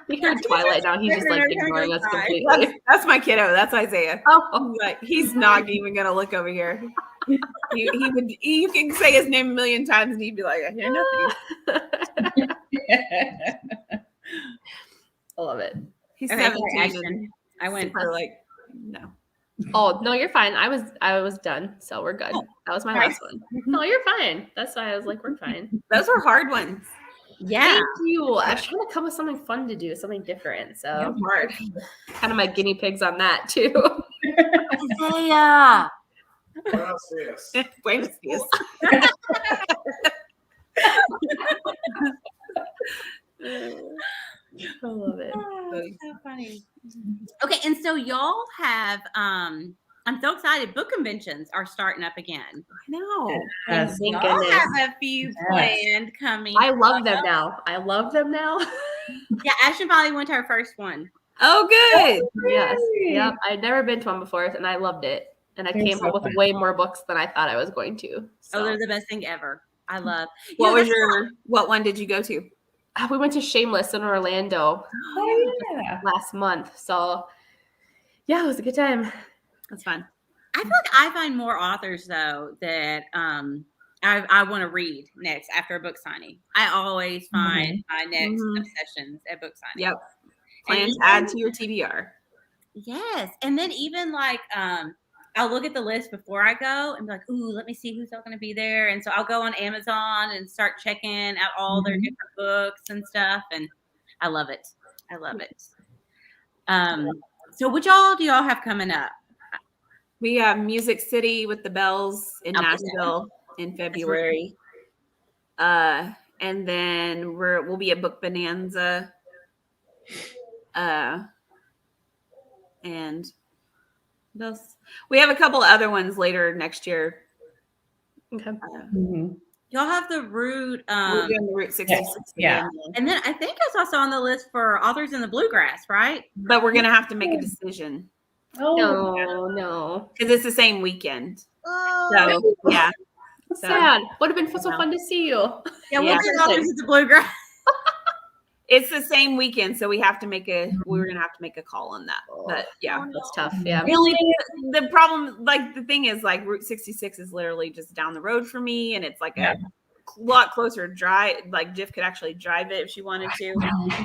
We heard Twilight now. He's just like ignoring us completely. That's my kiddo. That's Isaiah. Oh, Like he's not even gonna look over here. He would. You can say his name a million times and he'd be like, "I hear nothing." I love it. He's Okay, 17. action. I went. Super, like no. Oh no, you're fine. I was done, so we're good. That was my last one. No, you're fine. That's why I was like, we're fine. Those were hard ones. Yeah. Thank you. I was trying to come with something fun to do, something different. So Hard. kind of my guinea pigs on that too. Isaiah. Buenos dias. I love it. funny. So funny. Okay, and so y'all have I'm so excited. Book conventions are starting up again. I know. And Yes. thank Y'all goodness. have a few planned coming. I love them now. I love them now. Yeah, Ashton finally went to her first one. Oh, good. Yes. Yay. Yep. I'd never been to one before, and I loved it. And I They're came so home with fun. way more books than I thought I was going to. So Oh, they're the best thing ever. I love. What one did you go to? we went to Shameless in Orlando Oh, yeah. last month. So yeah, it was a good time. That's fun. I feel like I find more authors though that I want to read next after a book signing. I always find my next Mhm. obsessions at book signing. Yep. Plan And to add to your TBR. Yes. And then even like I'll look at the list before I go and be like, ooh, let me see who's all gonna be there. And so I'll go on Amazon and start checking out all their different books and stuff. And I love it. I love it. So which all do y'all have coming up? We have Music City with the Bells in Okay. Nashville in February. And then we'll be at Book Bonanza. And what else? We have a couple other ones later next year. Okay. Y'all have the Route We're doing the Route 66 Yeah. again. and then I think I saw on the list for authors in the bluegrass, right? But we're gonna have to make a decision Oh, No. because it's the same weekend. Oh, So yeah. So, Sad. Would have been so fun to see you. yeah, we'll yeah. bring authors in the bluegrass. It's the same weekend, so we have to make we're gonna have to make a call on that. But yeah. That's tough. Yeah. The problem, like the thing is, like Route 66 is literally just down the road for me, and it's like a lot closer drive. Like Jiff could actually drive it if she wanted to.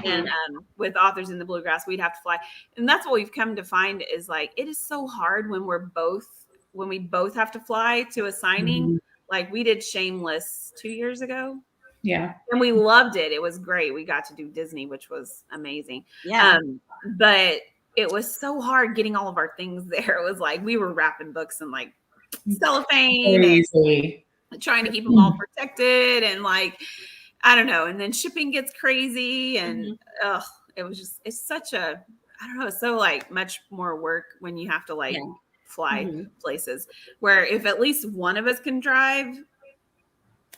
And with authors in the bluegrass, we'd have to fly. And that's what we've come to find is like it is so hard when we both have to fly to a signing. Like we did Shameless 2 years ago. Yeah. And we loved it. It was great. We got to do Disney, which was amazing. Yeah. But it was so hard getting all of our things there. It was like we were wrapping books in like cellophane Crazy. and trying to keep them all protected. And like, I don't know. And then shipping gets crazy. And it's such a, I don't know, it's so like much more work when you have to like fly places where if at least one of us can drive,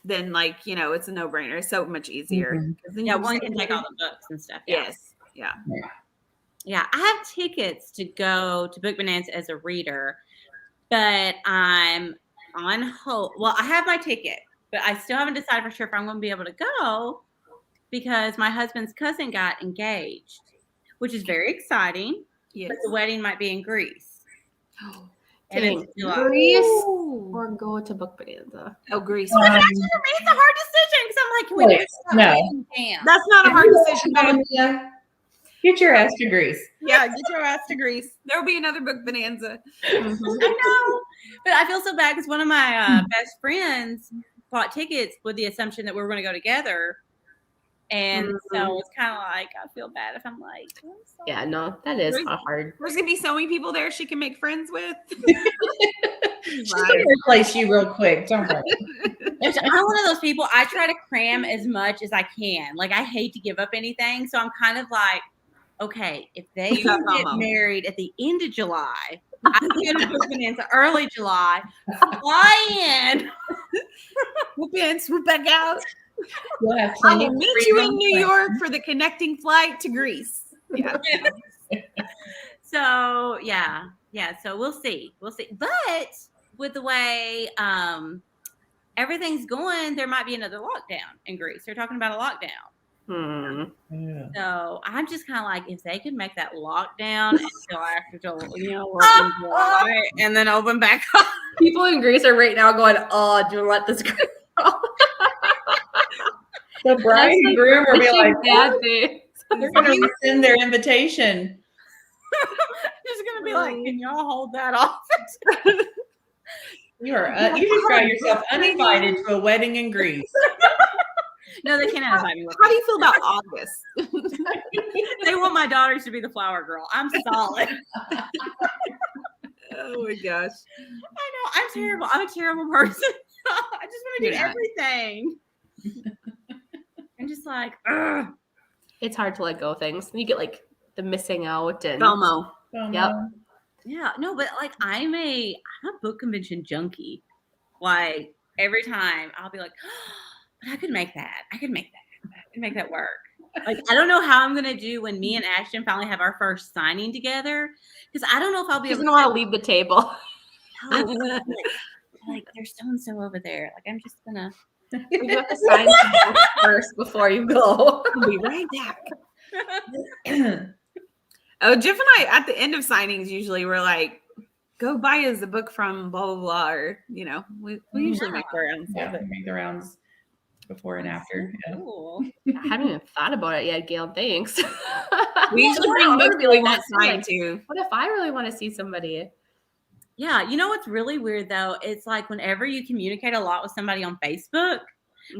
then like, you know, it's a no-brainer. It's so much easier. Then Yeah, you one just- can take all the books and stuff. Yes. Yeah. Yeah, I have tickets to go to Book Bonanza as a reader, but I'm on hold. Well, I have my ticket, but I still haven't decided for sure if I'm going to be able to go because my husband's cousin got engaged, which is very exciting. Yes. But the wedding might be in Greece. And Dang. it's July. Greece or go to Book Bonanza. Oh, Greece. But actually, for me, it's a hard decision because I'm like, can we Wait, do that no. wedding camp? That's not a hard decision. Yeah. Get your ass to Greece. Yeah, get your ass to Greece. There'll be another Book Bonanza. I know, but I feel so bad because one of my best friends bought tickets with the assumption that we were going to go together, and so it's kind of like I feel bad if I'm like, I'm sorry. Yeah, no, that is Greece. hard. There's gonna be so many people there she can make friends with. She's gonna replace you real quick. Don't worry. I'm one of those people. I try to cram as much as I can. Like I hate to give up anything, so I'm kind of like, okay, if they get married at the end of July, I'm going to book into early July. Fly in. Swoop in, swoop back out. We'll have I plenty will of meet you in freedom. New York for the connecting flight to Greece. Yeah. So yeah. So we'll see. But with the way everything's going, there might be another lockdown in Greece. They're talking about a lockdown. Yeah. So I'm just kind of like, if they could make that lockdown until after July, and then open back up. People in Greece are right now going, "Oh, do let this go." The bride and groom will be like, bad thing. they're going to rescind their invitation. Just gonna be like, can y'all hold that off? You just got yourself uninvited to a wedding in Greece. No, they can't invite me. How do you feel about August? They want my daughters to be the flower girl. I'm solid. Oh my gosh. I know. I'm terrible. I'm a terrible person. I just want to do everything. I'm just like, ugh. It's hard to let go of things. You get like the missing out and FOMO. Yep. Yeah, no, but like I'm a book convention junkie. Like every time I'll be like, but I could make that. I could make that work. Like I don't know how I'm gonna do when me and Ashton finally have our first signing together because I don't know if I'll be She able doesn't want to leave the table. to like there's so and so over there. Like I'm just gonna You have to sign some books first before you go. I'll be right back. Oh, Jiff and I at the end of signings usually we're like, go buy us a book from blah blah blah, or we usually make our rounds. Yeah, make the rounds before and after. Yeah. cool. I haven't even thought about it yet, Gail. Thanks. We usually bring books that we want signed too. What if I really want to see somebody? Yeah, you know what's really weird though? It's like whenever you communicate a lot with somebody on Facebook,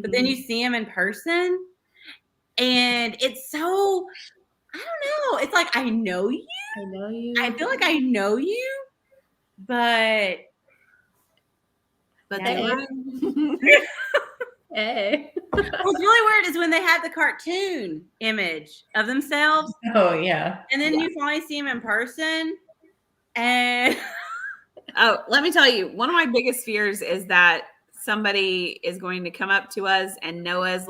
but then you see them in person, and it's so I don't know. It's like I know you. I know you. I feel like I know you, but They were. Hey. what's really weird is when they had the cartoon image of themselves, Oh yeah. and then you finally see them in person, and Oh, let me tell you, one of my biggest fears is that somebody is going to come up to us and know us,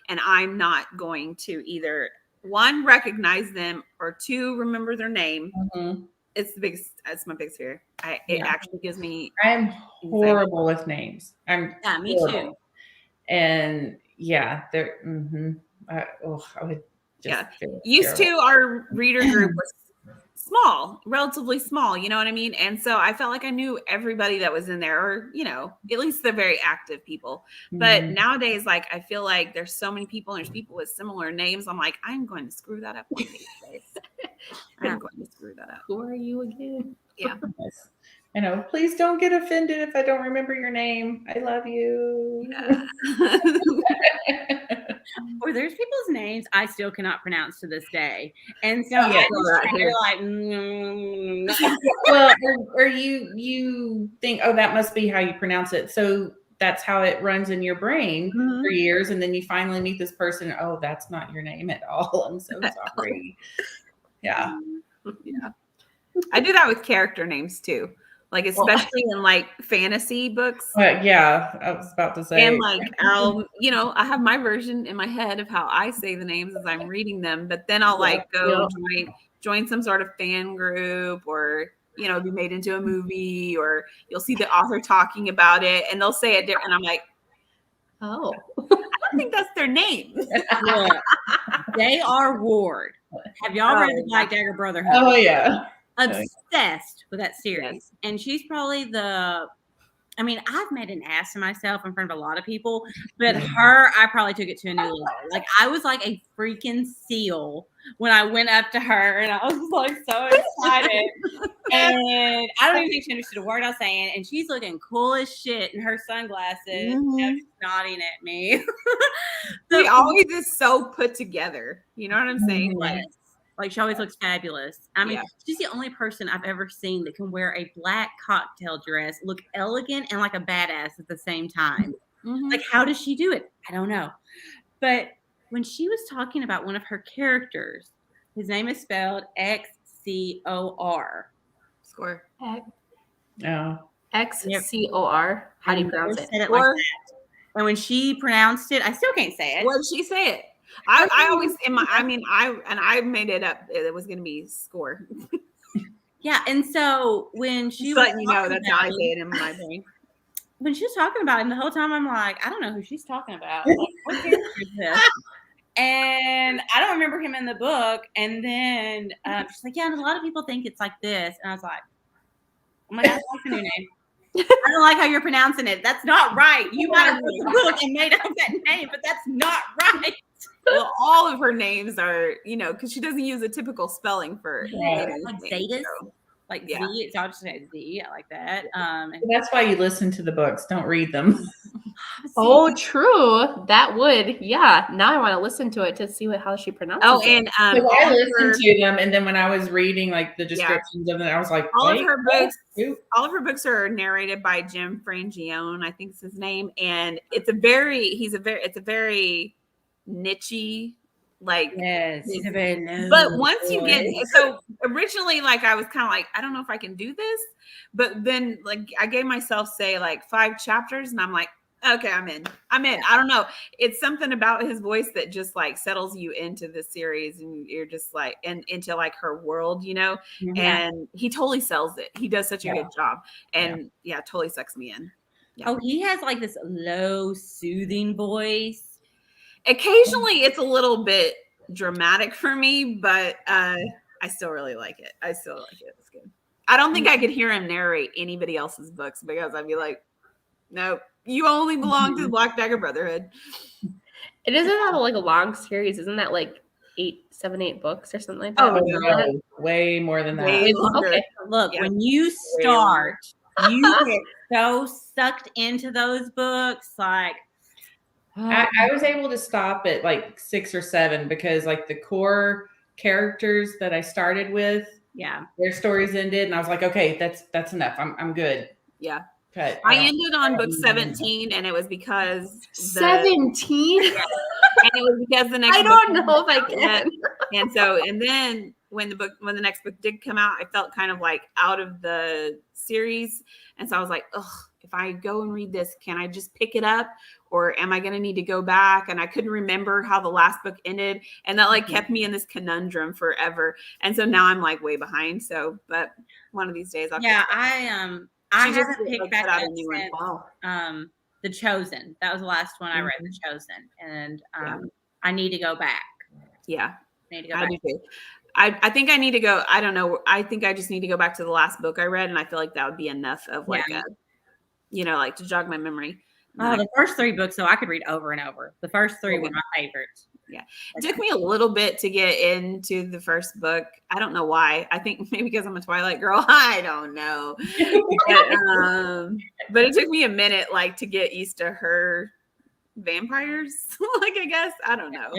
and I'm not going to either one, recognize them, or two, remember their name. Mhm. It's my biggest fear. It actually gives me. I'm horrible with names. yeah, me horrible. too. And yeah, they're. I would. Just feel Used terrible. to our reader group was small, relatively small, you know what I mean? And so I felt like I knew everybody that was in there, or at least the very active people. But nowadays, like I feel like there's so many people, and there's people with similar names. I'm like, I'm going to screw that up one of these days. I'm going to screw that up. Who are you again? Yeah. Yes. I know. Please don't get offended if I don't remember your name. I love you. Or there's people's names I still cannot pronounce to this day, and so Yeah, I just here. like. Well, or you think, oh, that must be how you pronounce it. So that's how it runs in your brain for years, and then you finally meet this person. Oh, that's not your name at all. I'm so sorry. Yeah. I do that with character names too. Like especially in like fantasy books. Yeah, I was about to say. And like I have my version in my head of how I say the names as I'm reading them, but then I'll like go join some sort of fan group, or be made into a movie, or you'll see the author talking about it and they'll say it different. And I'm like, Oh. I don't think that's their name. Yeah. J.R. Ward. Have y'all read the Black Dagger Brotherhood? Oh yeah. Obsessed with that series. And she's probably I've made an ass of myself in front of a lot of people, but her, I probably took it to a new level. Like I was like a freaking seal when I went up to her, and I was like so excited. And I don't even think she understood a word I was saying. And she's looking cool as shit in her sunglasses, just nodding at me. She always is so put together. You know what I'm saying? Like she always looks fabulous. I mean, she's the only person I've ever seen that can wear a black cocktail dress, look elegant and like a badass at the same time. Like, how does she do it? I don't know. But when she was talking about one of her characters, his name is spelled X-C-O-R. Score. Oh. X-C-O-R. How do you pronounce it? Said it like that. And when she pronounced it, I still can't say it. What did she say it? I always I made it up. It was going to be score. Yeah, and so when she was letting you know that's how I say it in my brain. When she was talking about him the whole time, I'm like, I don't know who she's talking about. Like, what character is this? And I don't remember him in the book. And then she's like, yeah, and a lot of people think it's like this. And I was like, oh my God, I like the new name. I don't like how you're pronouncing it. That's not right. You might have wrote the book and made up that name, but that's not right. Well, all of her names are, because she doesn't use a typical spelling for like Zetas. So. Like Z, so I'll just say Z. I like that. That's why you listen to the books. Don't read them. Oh, true. That would, yeah. Now I want to listen to it to see how she pronounces it. Oh, and I listened to them, and then when I was reading like the descriptions of them, I was like, all of her books are narrated by Jim Frangione, I think is his name, and it's a very niche-y Like, Yes. He's a very low but once you get, voice. so originally, like, I was kind of like, I don't know if I can do this, but then like I gave myself say like 5 chapters, and I'm like, okay, I'm in. I don't know. It's something about his voice that just like settles you into the series, and you're just like, and into like her world, you know. Yeah. And he totally sells it. He does such a good job, and totally sucks me in. Yeah. Oh, he has like this low, soothing voice. Occasionally, it's a little bit dramatic for me, but I still really like it. I still like it. It's good. I don't think I could hear him narrate anybody else's books because I'd be like, no, you only belong to the Black Dagger Brotherhood. It isn't that like a long series? Isn't that like 8 books or something like that? Oh, no, way more than that. Way longer. Okay. Look, Yeah. when you start, you get so sucked into those books. Like, I was able to stop at like 6 or 7 because like the core characters that I started with, yeah. their stories ended, and I was like, okay, that's enough. I'm good. Yeah. Cut. I ended on book 17, and it was because 17? and it was because the next I book don't know if I can. And so, and then when the next book did come out, I felt kind of like out of the series. And so I was like, ugh, if I go and read this, can I just pick it up, or am I going to need to go back? And I couldn't remember how the last book ended. And that like kept me in this conundrum forever. And so now I'm like way behind. So, but one of these days I'll I haven't picked back up a new one. since Wow. The Chosen. That was the last one I read, The Chosen. And I need to go back. Yeah. I need to go I back. do too. I think I need to go. I don't know. I think I just need to go back to the last book I read, and I feel like that would be enough of like like to jog my memory. Oh, the first 3 books, though, I could read over and over. The first 3 were my favorites. Yeah. It took me a little bit to get into the first book. I don't know why. I think maybe because I'm a Twilight girl. I don't know. But it took me a minute like to get used to her vampires. Like, I guess. I don't know.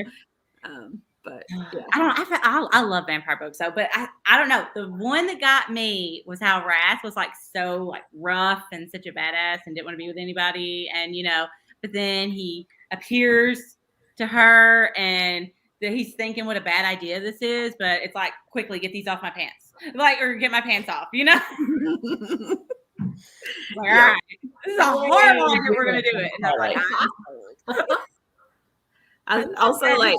But yeah. I love vampire books though, but I don't know. The one that got me was how Wrath was like so like rough and such a badass and didn't want to be with anybody, and but then he appears to her and he's thinking what a bad idea this is, but it's like, quickly get these off my pants, like, or get my pants off, like, all right, this is a horrible idea, we're gonna do it. And I'm like, I also like.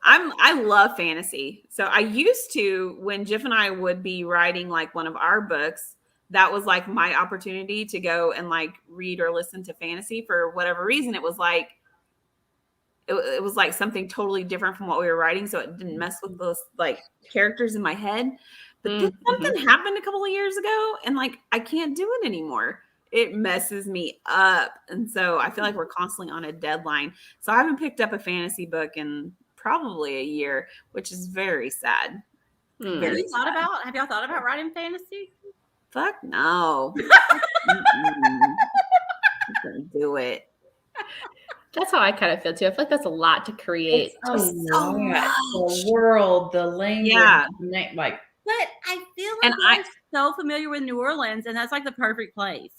I love fantasy. So I used to, when Jiff and I would be writing like one of our books, that was like my opportunity to go and like read or listen to fantasy for whatever reason. It was like something totally different from what we were writing. So it didn't mess with those like characters in my head. But then something happened a couple of years ago, and like I can't do it anymore. It messes me up. And so I feel like we're constantly on a deadline. So I haven't picked up a fantasy book in probably a year, which is very sad. have y'all thought about writing fantasy? Fuck no. Couldn't do it. That's how I kind of feel too. I feel like that's a lot to create. The world, the language, like. But I feel like I'm so familiar with New Orleans, and that's like the perfect place.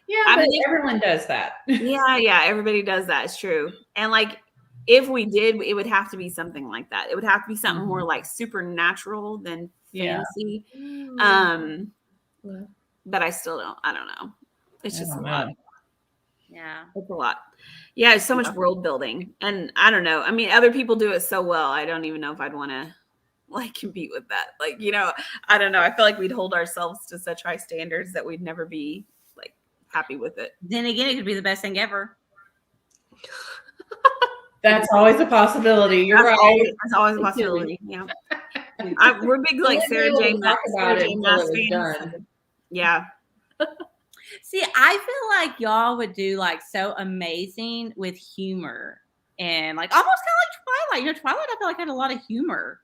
Yeah, but everyone does that. Yeah, everybody does that. It's true. And like, if we did, it would have to be something like that. It would have to be something more like supernatural than fantasy. But I still don't. I don't know. It's just a lot. Yeah, it's a lot. Yeah, it's so much world building, and I don't know. I mean, other people do it so well. I don't even know if I'd want to like compete with that. Like, I don't know. I feel like we'd hold ourselves to such high standards that we'd never be like happy with it. Then again, it could be the best thing ever. That's always a possibility. You're right. That's always a possibility. Yeah. We're big like Sarah J. Maas fans. Yeah. See, I feel like y'all would do like so amazing with humor and like almost kind of like Twilight. Twilight, I feel like had a lot of humor.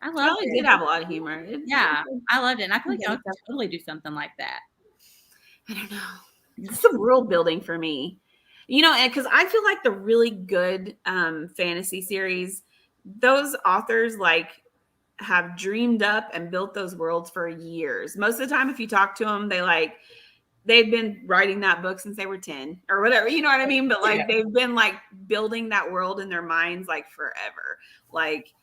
I loved it. Did have a lot of humor. I loved it. And I feel like y'all could totally do something like that. I don't know. It's some world building for me. Because I feel like the really good fantasy series, those authors like have dreamed up and built those worlds for years. Most of the time, if you talk to them, they like they've been writing that book since they were 10 or whatever, you know what I mean? But like they've been like building that world in their minds like forever. Like,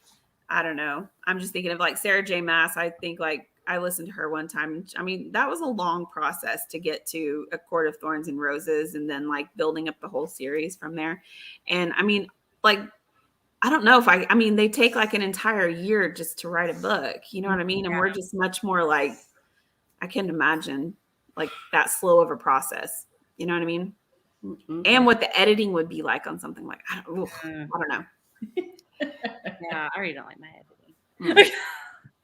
I don't know. I'm just thinking of like Sarah J. Maas. I think like I listened to her one time. I mean, that was a long process to get to A Court of Thorns and Roses and then like building up the whole series from there. And I mean, like, I don't know if I mean, they take like an entire year just to write a book, you know what I mean? And we're just much more like, I can't imagine like that slow of a process, you know what I mean? Mm-hmm. And what the editing would be like on something like, I don't know. Yeah, I already don't like my editing.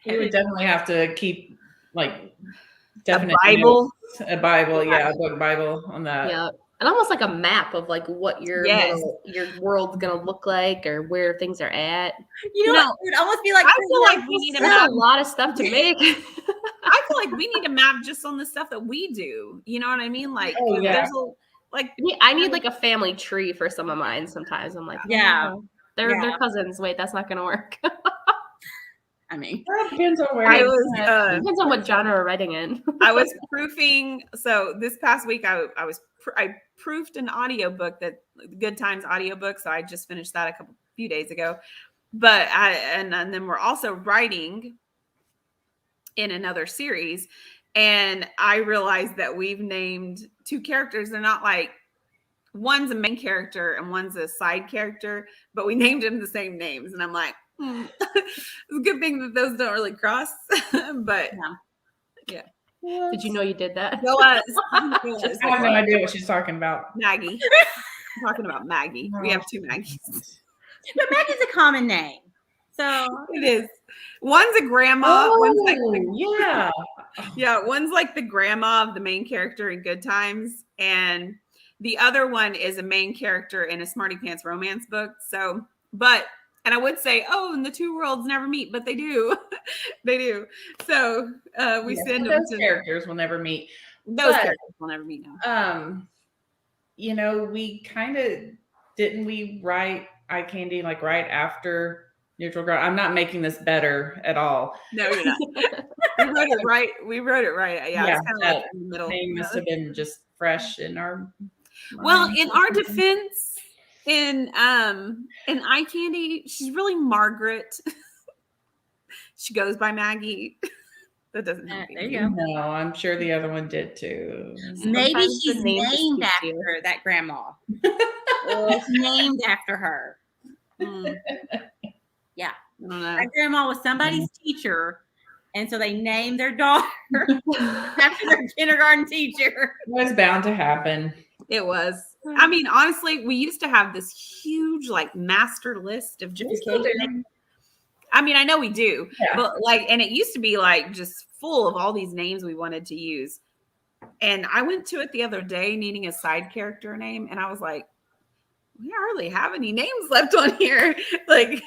You would definitely have to keep like definite a Bible, a book Bible on that. Yeah, and almost like a map of like what your world's gonna look like or where things are at. You know, it would almost be like I feel like we need a lot of stuff to make. I feel like we need a map just on the stuff that we do. You know what I mean? Like, there's I need like a family tree for some of mine. Sometimes I'm like, they're cousins. Wait, that's not gonna work. I mean, that depends on where depends on what genre we're writing in. I was proofing. So this past week, I proofed an audiobook, that Good Times audiobook. So I just finished that a few days ago. But and then we're also writing in another series, and I realized that we've named 2 characters. They're not like, one's a main character and one's a side character, but we named them the same names, and I'm like, it's a good thing that those don't really cross. But yeah. Did you know you did that? No, I have no idea what she's talking about. Maggie. I'm talking about Maggie. We have 2 Maggies. But Maggie's a common name. So it is. One's a grandma. One's like one's like the grandma of the main character in Good Times, and the other one is a main character in a Smarty Pants romance book. So, and I would say, and the 2 worlds never meet, but they do. They do. So we send those characters will never meet. Those characters will never meet. No. You know, we kind of didn't we write Eye Candy like right after Neutral Ground? I'm not making this better at all. No, you're not. We wrote it right. Yeah, it's kind of like in the middle. Name must have been just fresh in our. Well, in our defense, in Eye Candy, she's really Margaret. She goes by Maggie. That doesn't help there you go. No, I'm sure the other one did too. Maybe she's named after that grandma. It's named after her. Yeah. I don't know. That grandma was somebody's teacher, and so they named their daughter after their kindergarten teacher. It was bound to happen. It was. I mean, honestly, we used to have this huge like master list of Jiffy names. I mean, I know we do, but like, and it used to be like just full of all these names we wanted to use. And I went to it the other day needing a side character name, and I was like, we don't really have any names left on here. Like,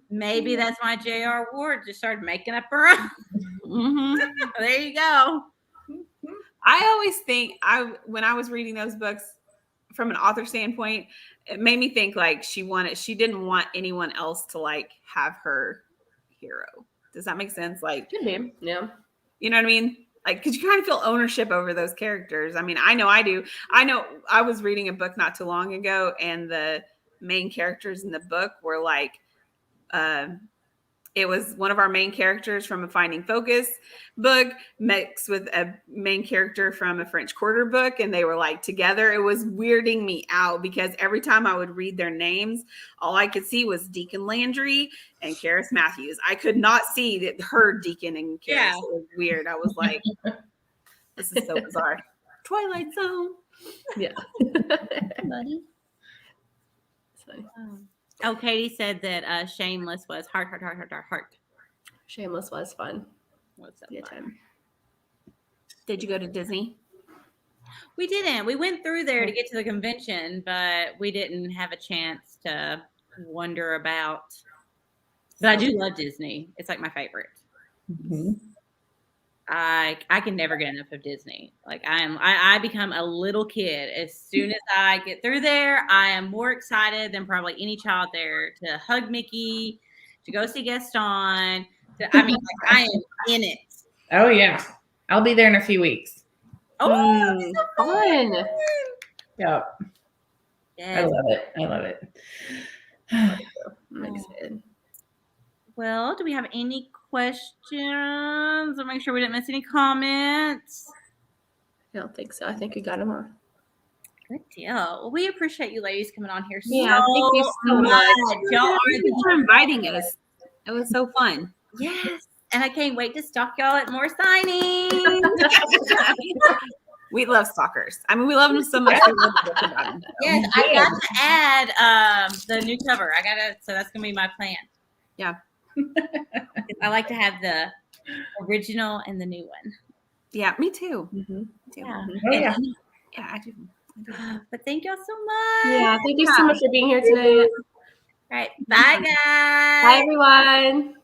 maybe that's why J.R. Ward just started making up her own. There you go. I always think when I was reading those books from an author standpoint, it made me think like she didn't want anyone else to like have her hero. Does that make sense? Like, could be. Yeah. You know what I mean? Like, because you kind of feel ownership over those characters. I mean, I know I do. I know I was reading a book not too long ago, and the main characters in the book were like, it was one of our main characters from a Finding Focus book mixed with a main character from a French Quarter book, and they were like together. It was weirding me out because every time I would read their names, all I could see was Deacon Landry and Karis Matthews. I could not see that her Deacon and Karis. Yeah. It was weird. I was like, this is so bizarre. Twilight Zone. Yeah. Buddy. Oh, Katie said that Shameless was heart. Shameless was fun. What's that? Good time. Did you go to Disney? We didn't. We went through there to get to the convention, but we didn't have a chance to wander about. But I do love Disney. It's like my favorite. I can never get enough of Disney. Like I become a little kid as soon as I get through there. I am more excited than probably any child there to hug Mickey, to go see Gaston. I am in it. Oh yeah, I'll be there in a few weeks. Fun. Yeah, I Yes. love it. I love it. I'm excited. Well, do we have any questions? I'll make sure we didn't miss any comments. I don't think so. I think we got them all. Good deal. Well, we appreciate you ladies coming on here Yeah, thank you so much. Y'all are Thank you for inviting us. It was so fun. yes. And I can't wait to stalk y'all at more signings. We love stalkers. I mean, we love them so much. We love to talk about them. Yes, I got to add the new cover. So that's gonna be my plan. Yeah. I like to have the original and the new one. Yeah, me too. Mm-hmm. Me too. Yeah. Oh, yeah. Yeah, I do. But thank y'all so much. Yeah, thank you so much for being here tonight. All right. Bye, guys. Bye, everyone.